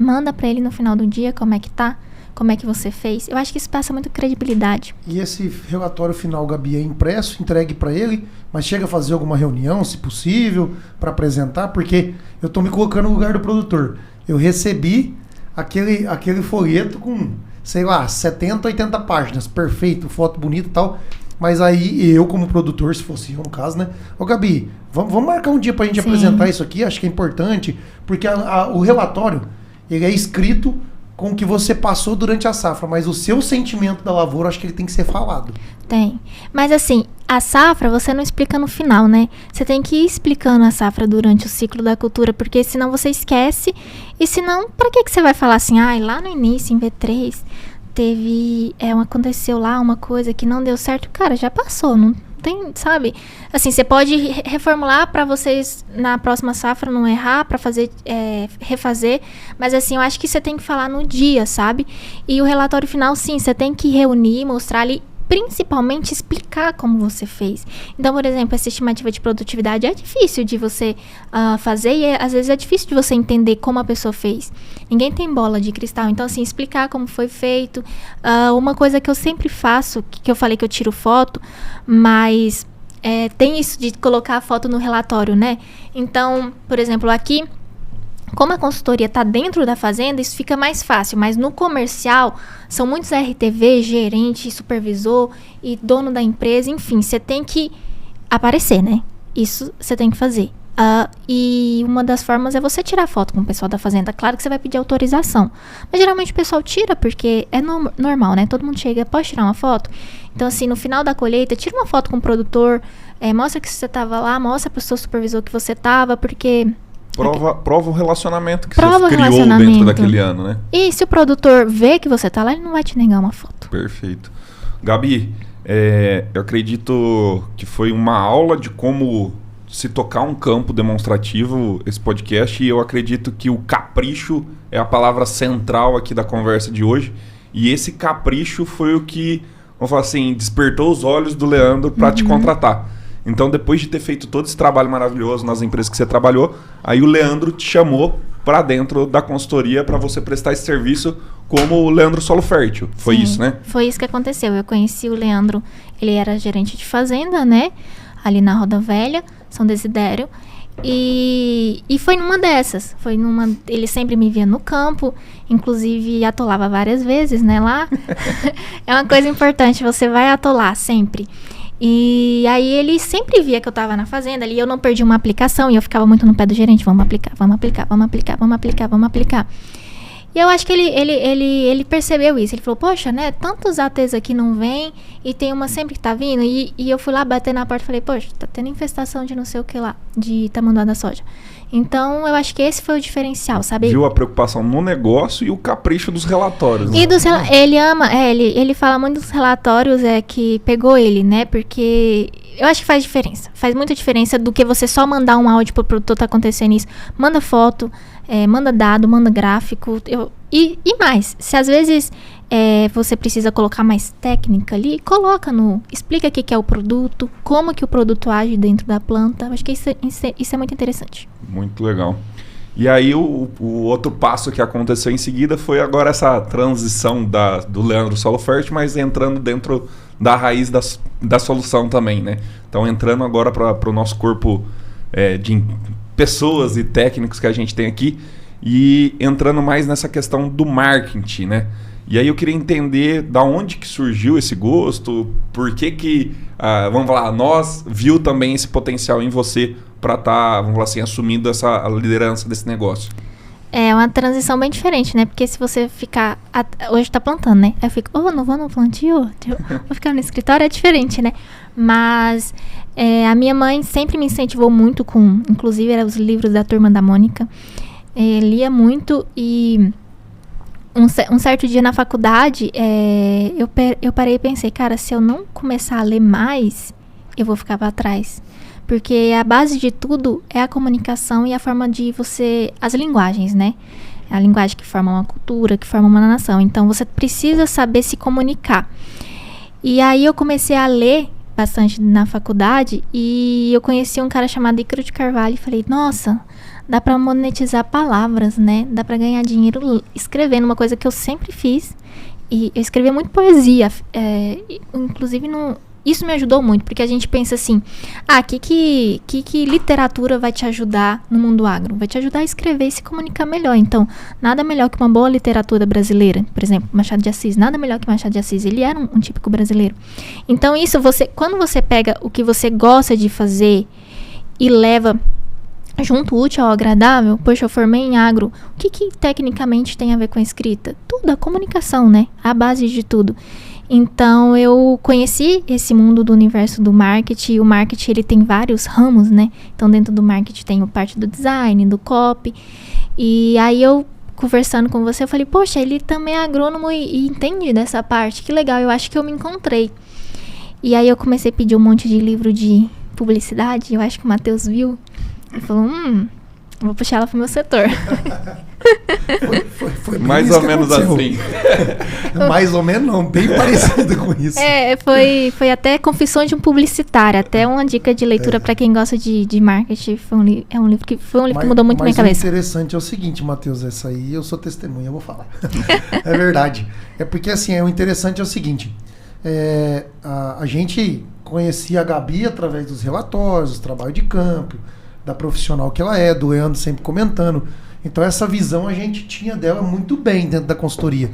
Manda pra ele no final do dia como é que tá, como é que você fez. Eu acho que isso passa muita credibilidade. E esse relatório final, Gabi, é impresso, entregue para ele, mas chega a fazer alguma reunião, se possível, para apresentar, porque eu tô me colocando no lugar do produtor. Eu recebi aquele folheto com, sei lá, 70, 80 páginas, perfeito, foto bonita e tal. Mas aí eu, como produtor, se fosse eu no caso, né? Ô Gabi, vamos marcar um dia pra gente apresentar isso aqui, acho que é importante, porque o relatório, ele é escrito com o que você passou durante a safra, mas o seu sentimento da lavoura, acho que ele tem que ser falado. Tem. Mas assim, a safra você não explica no final, né? Você tem que ir explicando a safra durante o ciclo da cultura, porque senão você esquece. E senão, pra que você vai falar assim, lá no início, em V3, teve, aconteceu lá uma coisa que não deu certo. Cara, já passou, não tem, sabe? Assim, você pode reformular pra vocês na próxima safra não errar, pra fazer, refazer. Mas assim, eu acho que você tem que falar no dia, sabe? E o relatório final, sim, você tem que reunir, mostrar ali principalmente explicar como você fez. Então, por exemplo, essa estimativa de produtividade é difícil de você fazer e às vezes é difícil de você entender como a pessoa fez. Ninguém tem bola de cristal. Então, assim, explicar como foi feito. Uma coisa que eu sempre faço, que eu falei que eu tiro foto, mas tem isso de colocar a foto no relatório, né? Então, por exemplo, aqui, como a consultoria está dentro da fazenda, isso fica mais fácil. Mas no comercial, são muitos RTV, gerente, supervisor e dono da empresa. Enfim, você tem que aparecer, né? Isso você tem que fazer. E uma das formas é você tirar foto com o pessoal da fazenda. Claro que você vai pedir autorização. Mas geralmente o pessoal tira porque é normal, né? Todo mundo chega, pode tirar uma foto? Então, assim, no final da colheita, tira uma foto com o produtor. Mostra que você estava lá, mostra para o seu supervisor que você estava, porque... Prova o relacionamento que você criou dentro daquele ano, né? E se o produtor vê que você tá lá, ele não vai te negar uma foto. Perfeito. Gabi, eu acredito que foi uma aula de como se tocar um campo demonstrativo esse podcast, e eu acredito que o capricho é a palavra central aqui da conversa de hoje. E esse capricho foi o que, vamos falar assim, despertou os olhos do Leandro para te contratar. Então, depois de ter feito todo esse trabalho maravilhoso nas empresas que você trabalhou, aí o Leandro te chamou para dentro da consultoria para você prestar esse serviço como o Leandro Solo Fértil. Foi isso, né? Foi isso que aconteceu. Eu conheci o Leandro, ele era gerente de fazenda, né? Ali na Roda Velha, São Desidério. E foi numa dessas. Ele sempre me via no campo, inclusive atolava várias vezes, né? Lá. É uma coisa importante, você vai atolar sempre. E aí ele sempre via que eu tava na fazenda ali, eu não perdi uma aplicação e eu ficava muito no pé do gerente, vamos aplicar. E eu acho que ele percebeu isso, ele falou, poxa, né, tantos ATs aqui não vêm e tem uma sempre que tá vindo, e eu fui lá bater na porta e falei, poxa, tá tendo infestação de não sei o que lá, de tamanduá da soja. Então, eu acho que esse foi o diferencial, sabe? Viu a preocupação no negócio e o capricho dos relatórios. Né? E ele ama, ele fala muito dos relatórios, que pegou ele, né? Porque eu acho que faz diferença. Faz muita diferença do que você só mandar um áudio pro produtor, tá acontecendo isso. Manda foto, manda dado, manda gráfico. E mais, se às vezes você precisa colocar mais técnica ali, explica o que é o produto, como que o produto age dentro da planta. Acho que isso é muito interessante. Muito legal. E aí o outro passo que aconteceu em seguida foi agora essa transição do Leandro Solo Fértil, mas entrando dentro da raiz da solução também, né? Então entrando agora para o nosso corpo de pessoas e técnicos que a gente tem aqui, e entrando mais nessa questão do marketing, né? E aí eu queria entender da onde que surgiu esse gosto, por que vamos falar, nós viu também esse potencial em você para estar, vamos falar assim, assumindo essa liderança desse negócio. É uma transição bem diferente, né? Porque se você ficar... Hoje tá plantando, né? Aí eu fico, não vou no plantio? Vou ficar no escritório, é diferente, né? Mas a minha mãe sempre me incentivou muito inclusive, eram os livros da Turma da Mônica. Lia muito e... Um certo dia na faculdade, eu parei e pensei, cara, se eu não começar a ler mais, eu vou ficar para trás. Porque a base de tudo é a comunicação e a forma de as linguagens, né? A linguagem que forma uma cultura, que forma uma nação. Então, você precisa saber se comunicar. E aí, eu comecei a ler bastante na faculdade e eu conheci um cara chamado Ícaro de Carvalho e falei, nossa... Dá pra monetizar palavras, né? Dá pra ganhar dinheiro escrevendo, uma coisa que eu sempre fiz. E eu escrevia muito poesia. Inclusive, isso me ajudou muito, porque a gente pensa assim, que literatura vai te ajudar no mundo agro? Vai te ajudar a escrever e se comunicar melhor. Então, nada melhor que uma boa literatura brasileira. Por exemplo, Machado de Assis. Nada melhor que Machado de Assis. Ele era um típico brasileiro. Então, quando você pega o que você gosta de fazer e leva... junto o útil ao agradável, poxa, eu formei em agro. O que tecnicamente tem a ver com a escrita? Tudo, a comunicação, né? A base de tudo. Então, eu conheci esse mundo do universo do marketing. O marketing, ele tem vários ramos, né? Então, dentro do marketing tem a parte do design, do copy. E aí, eu, conversando com você, eu falei, poxa, ele também é agrônomo e entende dessa parte. Que legal, eu acho que eu me encontrei. E aí, eu comecei a pedir um monte de livro de publicidade. Eu acho que o Matheus viu. Ele falou, vou puxar ela pro meu setor. Foi Foi bem Mais isso ou que menos aconteceu. assim. Mais ou menos não, bem parecido com isso. Foi até Confissões de um Publicitário, até uma dica de leitura para quem gosta de marketing. Foi um livro que mudou muito minha cabeça. Mas o interessante é o seguinte, Matheus, essa aí eu sou testemunha, eu vou falar. É verdade. É porque assim, o interessante é o seguinte, a gente conhecia a Gabi através dos relatórios, dos trabalhos de campo, da profissional que ela é, do Leandro sempre comentando. Então essa visão a gente tinha dela muito bem dentro da consultoria.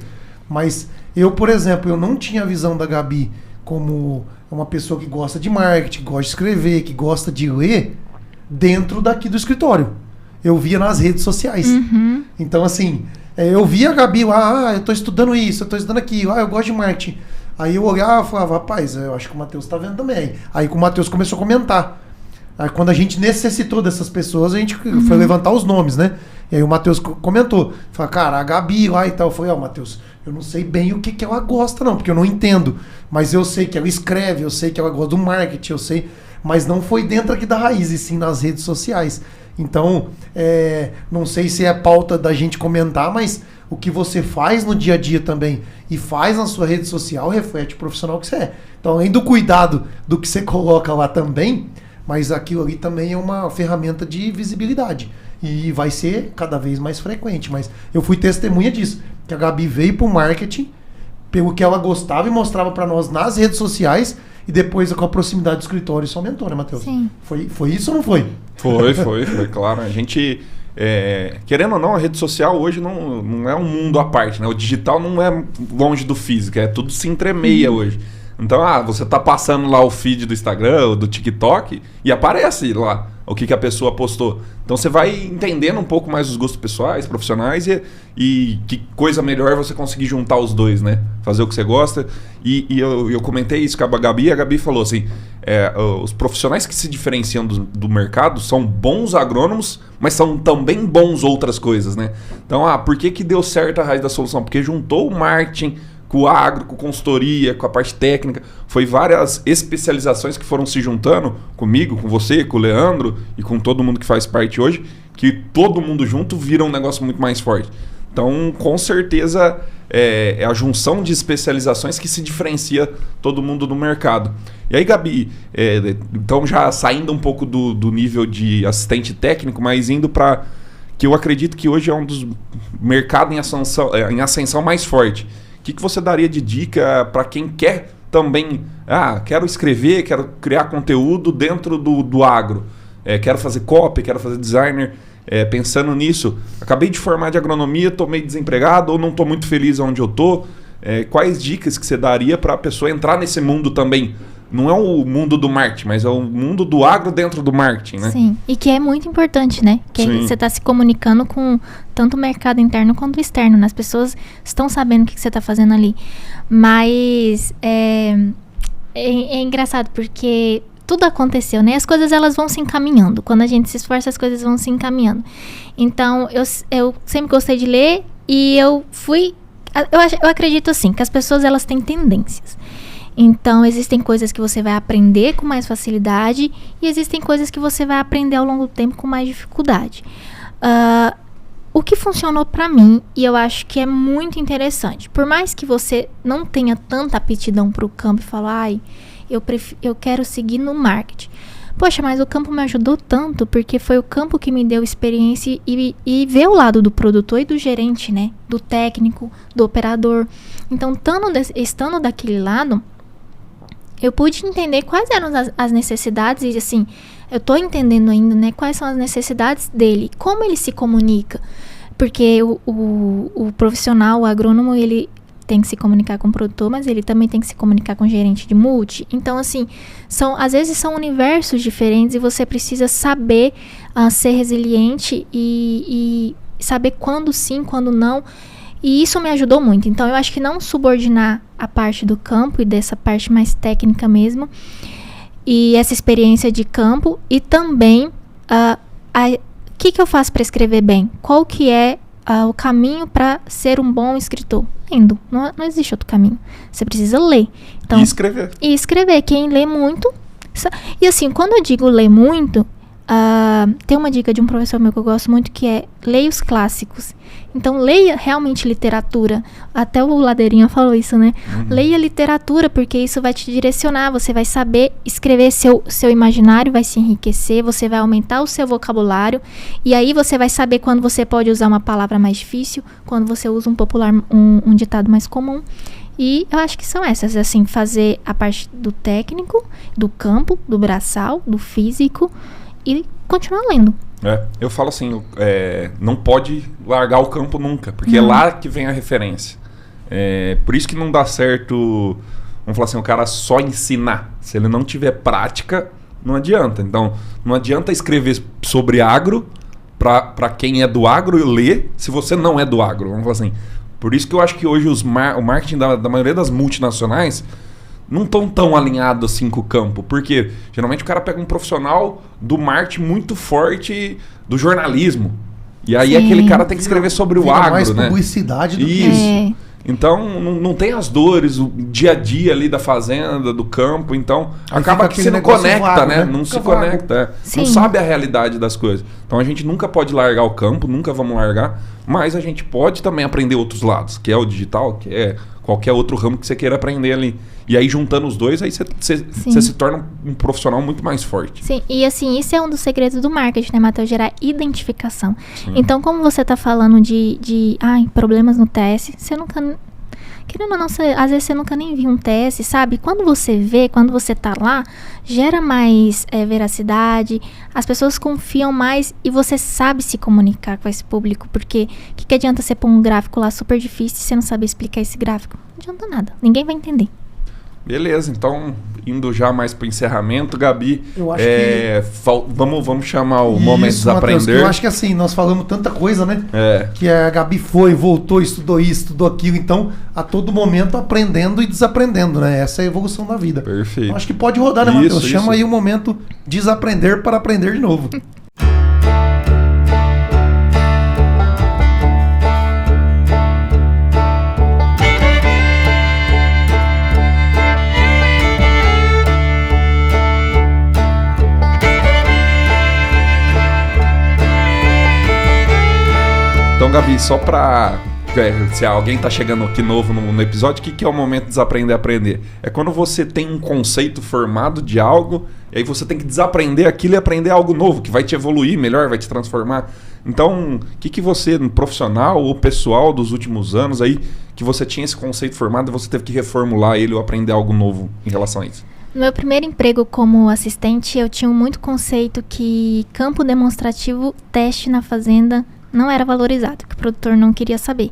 Mas eu, por exemplo, eu não tinha a visão da Gabi como uma pessoa que gosta de marketing, que gosta de escrever, que gosta de ler dentro daqui do escritório. Eu via nas redes sociais. Uhum. Então, assim, eu via a Gabi lá, eu tô estudando isso, eu tô estudando aquilo, eu gosto de marketing. Aí eu olhava e falava, rapaz, eu acho que o Matheus tá vendo também. Aí o Matheus começou a comentar. Aí quando a gente necessitou dessas pessoas, a gente foi levantar os nomes, né? E aí o Matheus comentou, falou, cara, a Gabi lá e tal. Eu falei, Matheus, eu não sei bem o que ela gosta não, porque eu não entendo. Mas eu sei que ela escreve, eu sei que ela gosta do marketing, eu sei. Mas não foi dentro aqui da Raiz, e sim nas redes sociais. Então, não sei se é pauta da gente comentar, mas o que você faz no dia a dia também e faz na sua rede social reflete o profissional que você é. Então, além do cuidado do que você coloca lá também, mas aquilo ali também é uma ferramenta de visibilidade. E vai ser cada vez mais frequente. Mas eu fui testemunha disso. Que a Gabi veio pro marketing, pelo que ela gostava e mostrava para nós nas redes sociais. E depois, com a proximidade do escritório, isso aumentou, né, Matheus? Sim. Foi isso ou não foi? Foi, claro. A gente, querendo ou não, a rede social hoje não é um mundo à parte, né? O digital não é longe do físico, tudo se entremeia hoje. Então, você tá passando lá o feed do Instagram ou do TikTok e aparece lá o que a pessoa postou. Então, você vai entendendo um pouco mais os gostos pessoais, profissionais e que coisa melhor você conseguir juntar os dois, né? Fazer o que você gosta. E eu comentei isso com a Gabi falou assim, os profissionais que se diferenciam do mercado são bons agrônomos, mas são também bons outras coisas, né? Então, por que deu certo a Raiz da Solução? Porque juntou o marketing com o agro, com consultoria, com a parte técnica. Foi várias especializações que foram se juntando comigo, com você, com o Leandro e com todo mundo que faz parte hoje, que todo mundo junto vira um negócio muito mais forte. Então, com certeza, é a junção de especializações que se diferencia todo mundo do mercado. E aí, Gabi, então já saindo um pouco do nível de assistente técnico, mas indo para que eu acredito que hoje é um dos mercados em ascensão mais forte. O que você daria de dica para quem quer também, quero escrever, quero criar conteúdo dentro do agro, quero fazer copy, quero fazer designer, pensando nisso, acabei de formar de agronomia, estou meio desempregado ou não estou muito feliz onde eu estou, quais dicas que você daria para a pessoa entrar nesse mundo também? Não é o mundo do marketing, mas é o mundo do agro dentro do marketing, né? Sim, e que é muito importante, né? Que você está se comunicando com tanto o mercado interno quanto o externo, né? As pessoas estão sabendo o que você está fazendo ali. Mas é engraçado porque tudo aconteceu, né? As coisas elas vão se encaminhando. Quando a gente se esforça, as coisas vão se encaminhando. Então, eu sempre gostei de ler e eu acredito assim, que as pessoas elas têm tendências. Então, existem coisas que você vai aprender com mais facilidade e existem coisas que você vai aprender ao longo do tempo com mais dificuldade. O que funcionou para mim, e eu acho que é muito interessante, por mais que você não tenha tanta aptidão para o campo e falar, eu quero seguir no marketing. Poxa, mas o campo me ajudou tanto, porque foi o campo que me deu experiência e ver o lado do produtor e do gerente, né? Do técnico, do operador. Então, estando daquele lado, eu pude entender quais eram as necessidades e assim, eu tô entendendo ainda, né, quais são as necessidades dele, como ele se comunica, porque o profissional, o agrônomo, ele tem que se comunicar com o produtor, mas ele também tem que se comunicar com o gerente de multi. Então, assim, às vezes são universos diferentes e você precisa saber ser resiliente e saber quando sim, quando não. E isso me ajudou muito. Então, eu acho que não subordinar a parte do campo e dessa parte mais técnica mesmo. E essa experiência de campo. E também, o que eu faço para escrever bem? Qual que é o caminho para ser um bom escritor? Lendo. Não existe outro caminho. Você precisa ler. Então, e escrever. E escrever. Quem lê muito... E assim, quando eu digo ler muito... tem uma dica de um professor meu que eu gosto muito, que é leia os clássicos. Então, leia realmente literatura. Até o Ladeirinha falou isso, né? Leia literatura, porque isso vai te direcionar. Você vai saber escrever, seu imaginário vai se enriquecer, você vai aumentar o seu vocabulário. E aí você vai saber quando você pode usar uma palavra mais difícil, quando você usa um ditado mais comum. E eu acho que são essas, assim, fazer a parte do técnico, do campo, do braçal, do físico e continuar lendo. Eu falo assim, não pode largar o campo nunca, porque é lá que vem a referência. Por isso que não dá certo, vamos falar assim, o cara só ensinar. Se ele não tiver prática, não adianta. Então, não adianta escrever sobre agro para quem é do agro ler, se você não é do agro, vamos falar assim. Por isso que eu acho que hoje o marketing da maioria das multinacionais não estão tão alinhados assim com o campo. Porque geralmente o cara pega um profissional do marketing muito forte do jornalismo. E aí aquele cara tem que escrever sobre o agro, mais né? Publicidade do Isso. que... Então não tem as dores, o dia a dia ali da fazenda, do campo. Então Aí acaba que você não conecta, vago, né? né? Não Fica se conecta. Não sabe a realidade das coisas. Então a gente nunca pode largar o campo, nunca vamos largar. Mas a gente pode também aprender outros lados, que é o digital, que é qualquer outro ramo que você queira aprender ali. E aí juntando os dois, aí você se torna um profissional muito mais forte. Sim, e assim, isso é um dos segredos do marketing, né, Matheus? Gerar identificação. Então, como você tá falando de problemas no TS, você nunca... Querendo ou não, às vezes você nunca nem viu um TS, sabe? Quando você vê, quando você tá lá, gera mais veracidade, as pessoas confiam mais e você sabe se comunicar com esse público, porque o que adianta você pôr um gráfico lá super difícil se você não saber explicar esse gráfico? Não adianta nada, ninguém vai entender. Beleza, então, indo já mais para o encerramento, Gabi, Eu acho que... vamos chamar o Momento Isso, Matheus, Desaprender. eu acho que assim, nós falamos tanta coisa, né? É. Que a Gabi foi, voltou, estudou isso, estudou aquilo. Então, a todo momento, aprendendo e desaprendendo, né? Essa é a evolução da vida. Perfeito. Então, acho que pode rodar, né, Isso, Matheus? isso. Chama aí o momento desaprender para aprender de novo. Então, Gabi, só pra... se alguém tá chegando aqui novo no episódio, o que é o momento de desaprender aprender? É quando você tem um conceito formado de algo, e aí você tem que desaprender aquilo e aprender algo novo, que vai te evoluir melhor, vai te transformar. Então, o que você, profissional ou pessoal dos últimos anos aí, que você tinha esse conceito formado e você teve que reformular ele ou aprender algo novo em relação a isso? No meu primeiro emprego como assistente, eu tinha muito conceito que campo demonstrativo, teste na fazenda, não era valorizado, que o produtor não queria saber.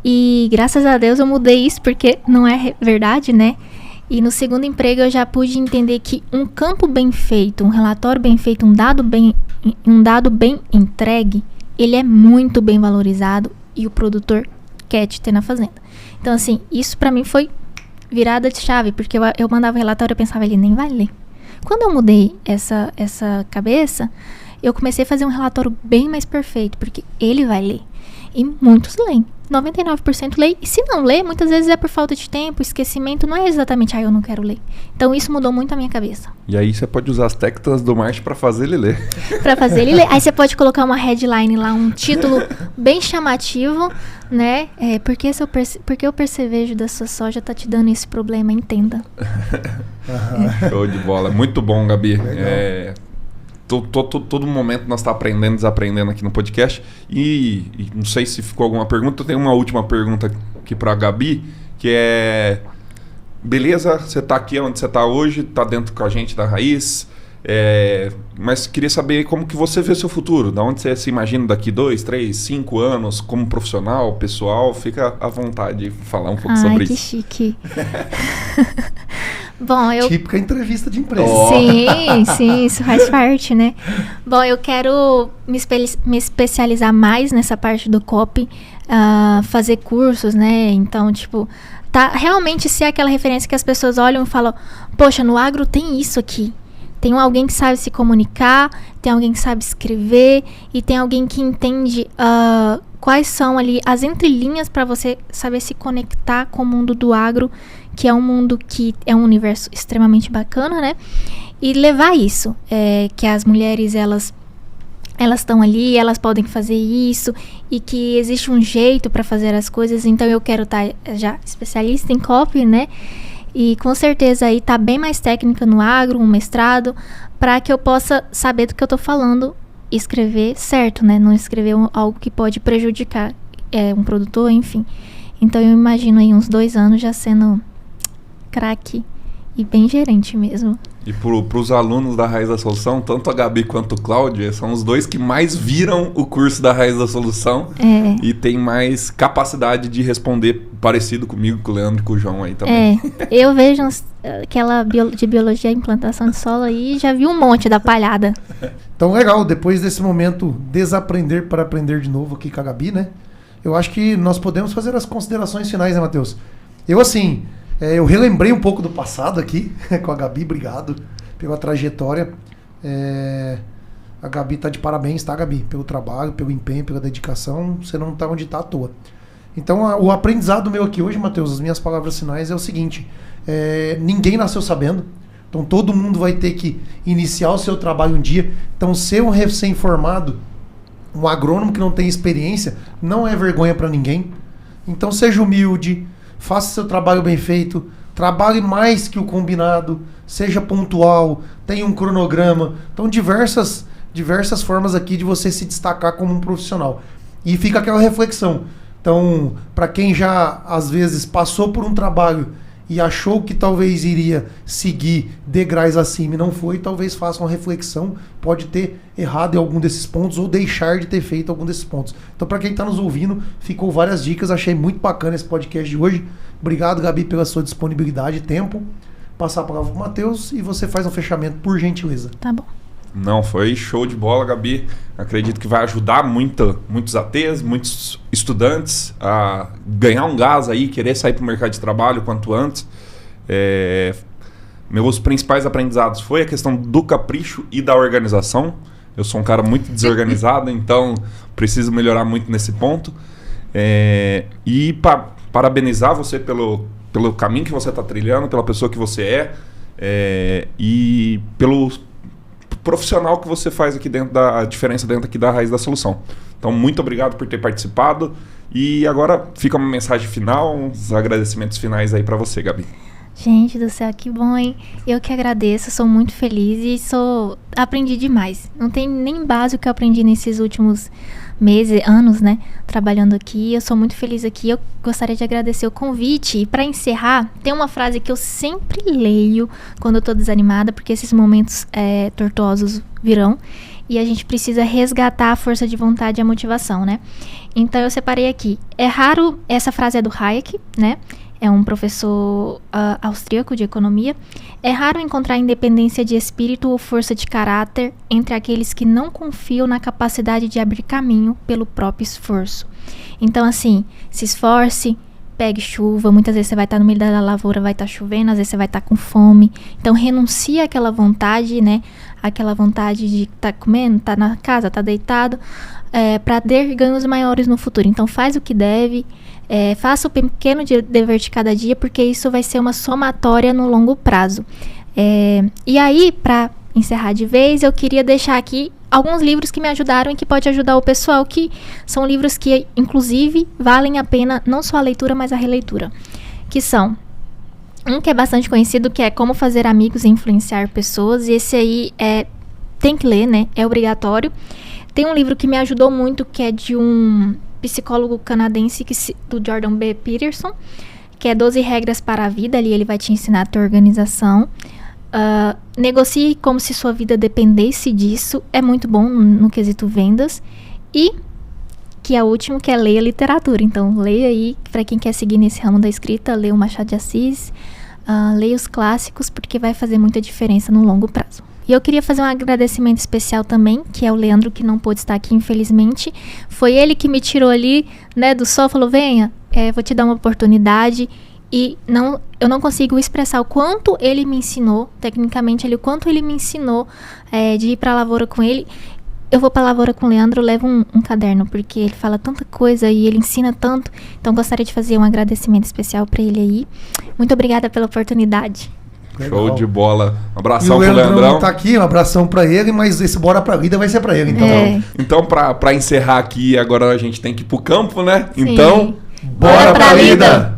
E graças a Deus eu mudei isso, porque não é verdade, né? E no segundo emprego eu já pude entender que um campo bem feito, um relatório bem feito, um dado bem entregue, ele é muito bem valorizado e o produtor quer te ter na fazenda. Então assim, isso pra mim foi virada de chave, porque eu mandava o relatório e eu pensava, ele nem vai ler. Quando eu mudei essa cabeça, eu comecei a fazer um relatório bem mais perfeito, porque ele vai ler. E muitos leem. 99% leem. E se não lê, muitas vezes é por falta de tempo, esquecimento. Não é exatamente, eu não quero ler. Então isso mudou muito a minha cabeça. E aí você pode usar as técnicas do marketing para fazer ele ler. Para fazer ele ler. Aí você pode colocar uma headline lá, um título bem chamativo, né? Porque o percevejo da sua soja tá te dando esse problema, entenda. Show de bola. Muito bom, Gabi. Todo momento nós estamos aprendendo e desaprendendo aqui no podcast. E não sei se ficou alguma pergunta. Eu tenho uma última pergunta aqui para a Gabi, que é... Beleza, você está aqui onde você está hoje, está dentro com a gente da Raiz, mas queria saber como que você vê seu futuro. Da onde você se imagina daqui 2, 3, 5 anos, como profissional, pessoal. Fica à vontade de falar um pouco sobre isso. Ai, que chique. Bom, Típica entrevista de empresa. Sim, isso faz parte, né? Bom, eu quero me especializar mais nessa parte do copy, fazer cursos, né? Então, tipo, realmente ser aquela referência que as pessoas olham e falam, poxa, no agro tem isso aqui. Tem alguém que sabe se comunicar, tem alguém que sabe escrever e tem alguém que entende quais são ali as entrelinhas para você saber se conectar com o mundo do agro, que é um mundo que é um universo extremamente bacana, né? e levar isso, que as mulheres, elas estão ali, elas podem fazer isso, e que existe um jeito para fazer as coisas. Então eu quero estar já especialista em copy, né? E com certeza aí tá bem mais técnica no agro, um mestrado, para que eu possa saber do que eu tô falando e escrever certo, né? Não escrever algo que pode prejudicar um produtor, enfim. Então eu imagino aí uns 2 anos já sendo craque e bem gerente mesmo. E para os alunos da Raiz da Solução, tanto a Gabi quanto o Cláudio, são os 2 que mais viram o curso da Raiz da Solução e tem mais capacidade de responder parecido comigo, com o Leandro e com o João aí também. Eu vejo aquela de biologia e implantação de solo aí e já vi um monte da palhada. Então, legal, depois desse momento desaprender para aprender de novo aqui com a Gabi, né? Eu acho que nós podemos fazer as considerações finais, né, Matheus? Eu relembrei um pouco do passado aqui com a Gabi, obrigado pela trajetória. A Gabi tá de parabéns, tá, Gabi? Pelo trabalho, pelo empenho, pela dedicação. Você não tá onde tá à toa. Então, o aprendizado meu aqui hoje, Matheus, as minhas palavras finais é o seguinte. Ninguém nasceu sabendo. Então, todo mundo vai ter que iniciar o seu trabalho um dia. Então, ser um recém-formado, um agrônomo que não tem experiência, não é vergonha para ninguém. Então, seja humilde. Faça seu trabalho bem feito, trabalhe mais que o combinado, seja pontual, tenha um cronograma. Então, diversas formas aqui de você se destacar como um profissional. E fica aquela reflexão. Então, para quem já, às vezes, passou por um trabalho e achou que talvez iria seguir degraus acima e não foi, talvez faça uma reflexão, pode ter errado em algum desses pontos ou deixar de ter feito algum desses pontos. Então, para quem está nos ouvindo, ficou várias dicas, achei muito bacana esse podcast de hoje. Obrigado, Gabi, pela sua disponibilidade e tempo. Passar a palavra para o Matheus e você faz um fechamento, por gentileza. Tá bom. Não, foi show de bola, Gabi. Acredito que vai ajudar muitos ATs, muitos estudantes a ganhar um gás aí, querer sair para o mercado de trabalho quanto antes. Meus principais aprendizados foi a questão do capricho e da organização. Eu sou um cara muito desorganizado, então preciso melhorar muito nesse ponto. E parabenizar você pelo caminho que você está trilhando, pela pessoa que você e pelo profissional que você faz aqui dentro da diferença dentro aqui da Raiz da Solução. Então, muito obrigado por ter participado. E agora fica uma mensagem final, uns agradecimentos finais aí para você, Gabi. Gente do céu, que bom, hein? Eu que agradeço, sou muito feliz e aprendi demais. Não tem nem base o que eu aprendi nesses últimos anos, né? Trabalhando aqui. Eu sou muito feliz aqui. Eu gostaria de agradecer o convite. E para encerrar, tem uma frase que eu sempre leio quando eu tô desanimada, porque esses momentos tortuosos virão. E a gente precisa resgatar a força de vontade e a motivação, né? Então eu separei aqui. É raro, essa frase é do Hayek, né? É um professor austríaco de economia. É raro encontrar independência de espírito ou força de caráter entre aqueles que não confiam na capacidade de abrir caminho pelo próprio esforço. Então, assim, se esforce, pegue chuva. Muitas vezes você vai estar no meio da lavoura, vai estar chovendo, às vezes você vai estar com fome. Então, renuncie àquela vontade, né? Aquela vontade de estar comendo, estar na casa, estar deitado, para ter ganhos maiores no futuro. Então, faz o que deve. Faça o pequeno dever de cada dia, porque isso vai ser uma somatória no longo prazo. E aí, para encerrar de vez, eu queria deixar aqui alguns livros que me ajudaram e que pode ajudar o pessoal, que são livros que, inclusive, valem a pena não só a leitura, mas a releitura. Que são um que é bastante conhecido, que é Como Fazer Amigos e Influenciar Pessoas. E esse aí tem que ler, né? É obrigatório. Tem um livro que me ajudou muito, que é de um psicólogo canadense, do Jordan B. Peterson, que é 12 regras para a vida. Ali ele vai te ensinar a tua organização. Negocie como se sua vida dependesse disso. É muito bom no quesito vendas. E que é o último, que é leia literatura. Então leia aí, para quem quer seguir nesse ramo da escrita, leia o Machado de Assis, leia os clássicos, porque vai fazer muita diferença no longo prazo. E eu queria fazer um agradecimento especial também, que é o Leandro, que não pôde estar aqui, infelizmente. Foi ele que me tirou ali, né, do sol, falou, venha, vou te dar uma oportunidade. E eu não consigo expressar o quanto ele me ensinou, tecnicamente, o quanto ele me ensinou de ir para a lavoura com ele. Eu vou para a lavoura com o Leandro, eu levo um caderno, porque ele fala tanta coisa e ele ensina tanto. Então, gostaria de fazer um agradecimento especial para ele aí. Muito obrigada pela oportunidade. Legal. Show de bola. Um E abração o pro Leandrão Leandrão. tá aqui, um abração pra ele, mas esse Bora pra Lida vai ser pra ele, então. É. Então, pra encerrar aqui, agora a gente tem que ir pro campo, né? Sim. Então, Bora pra lida!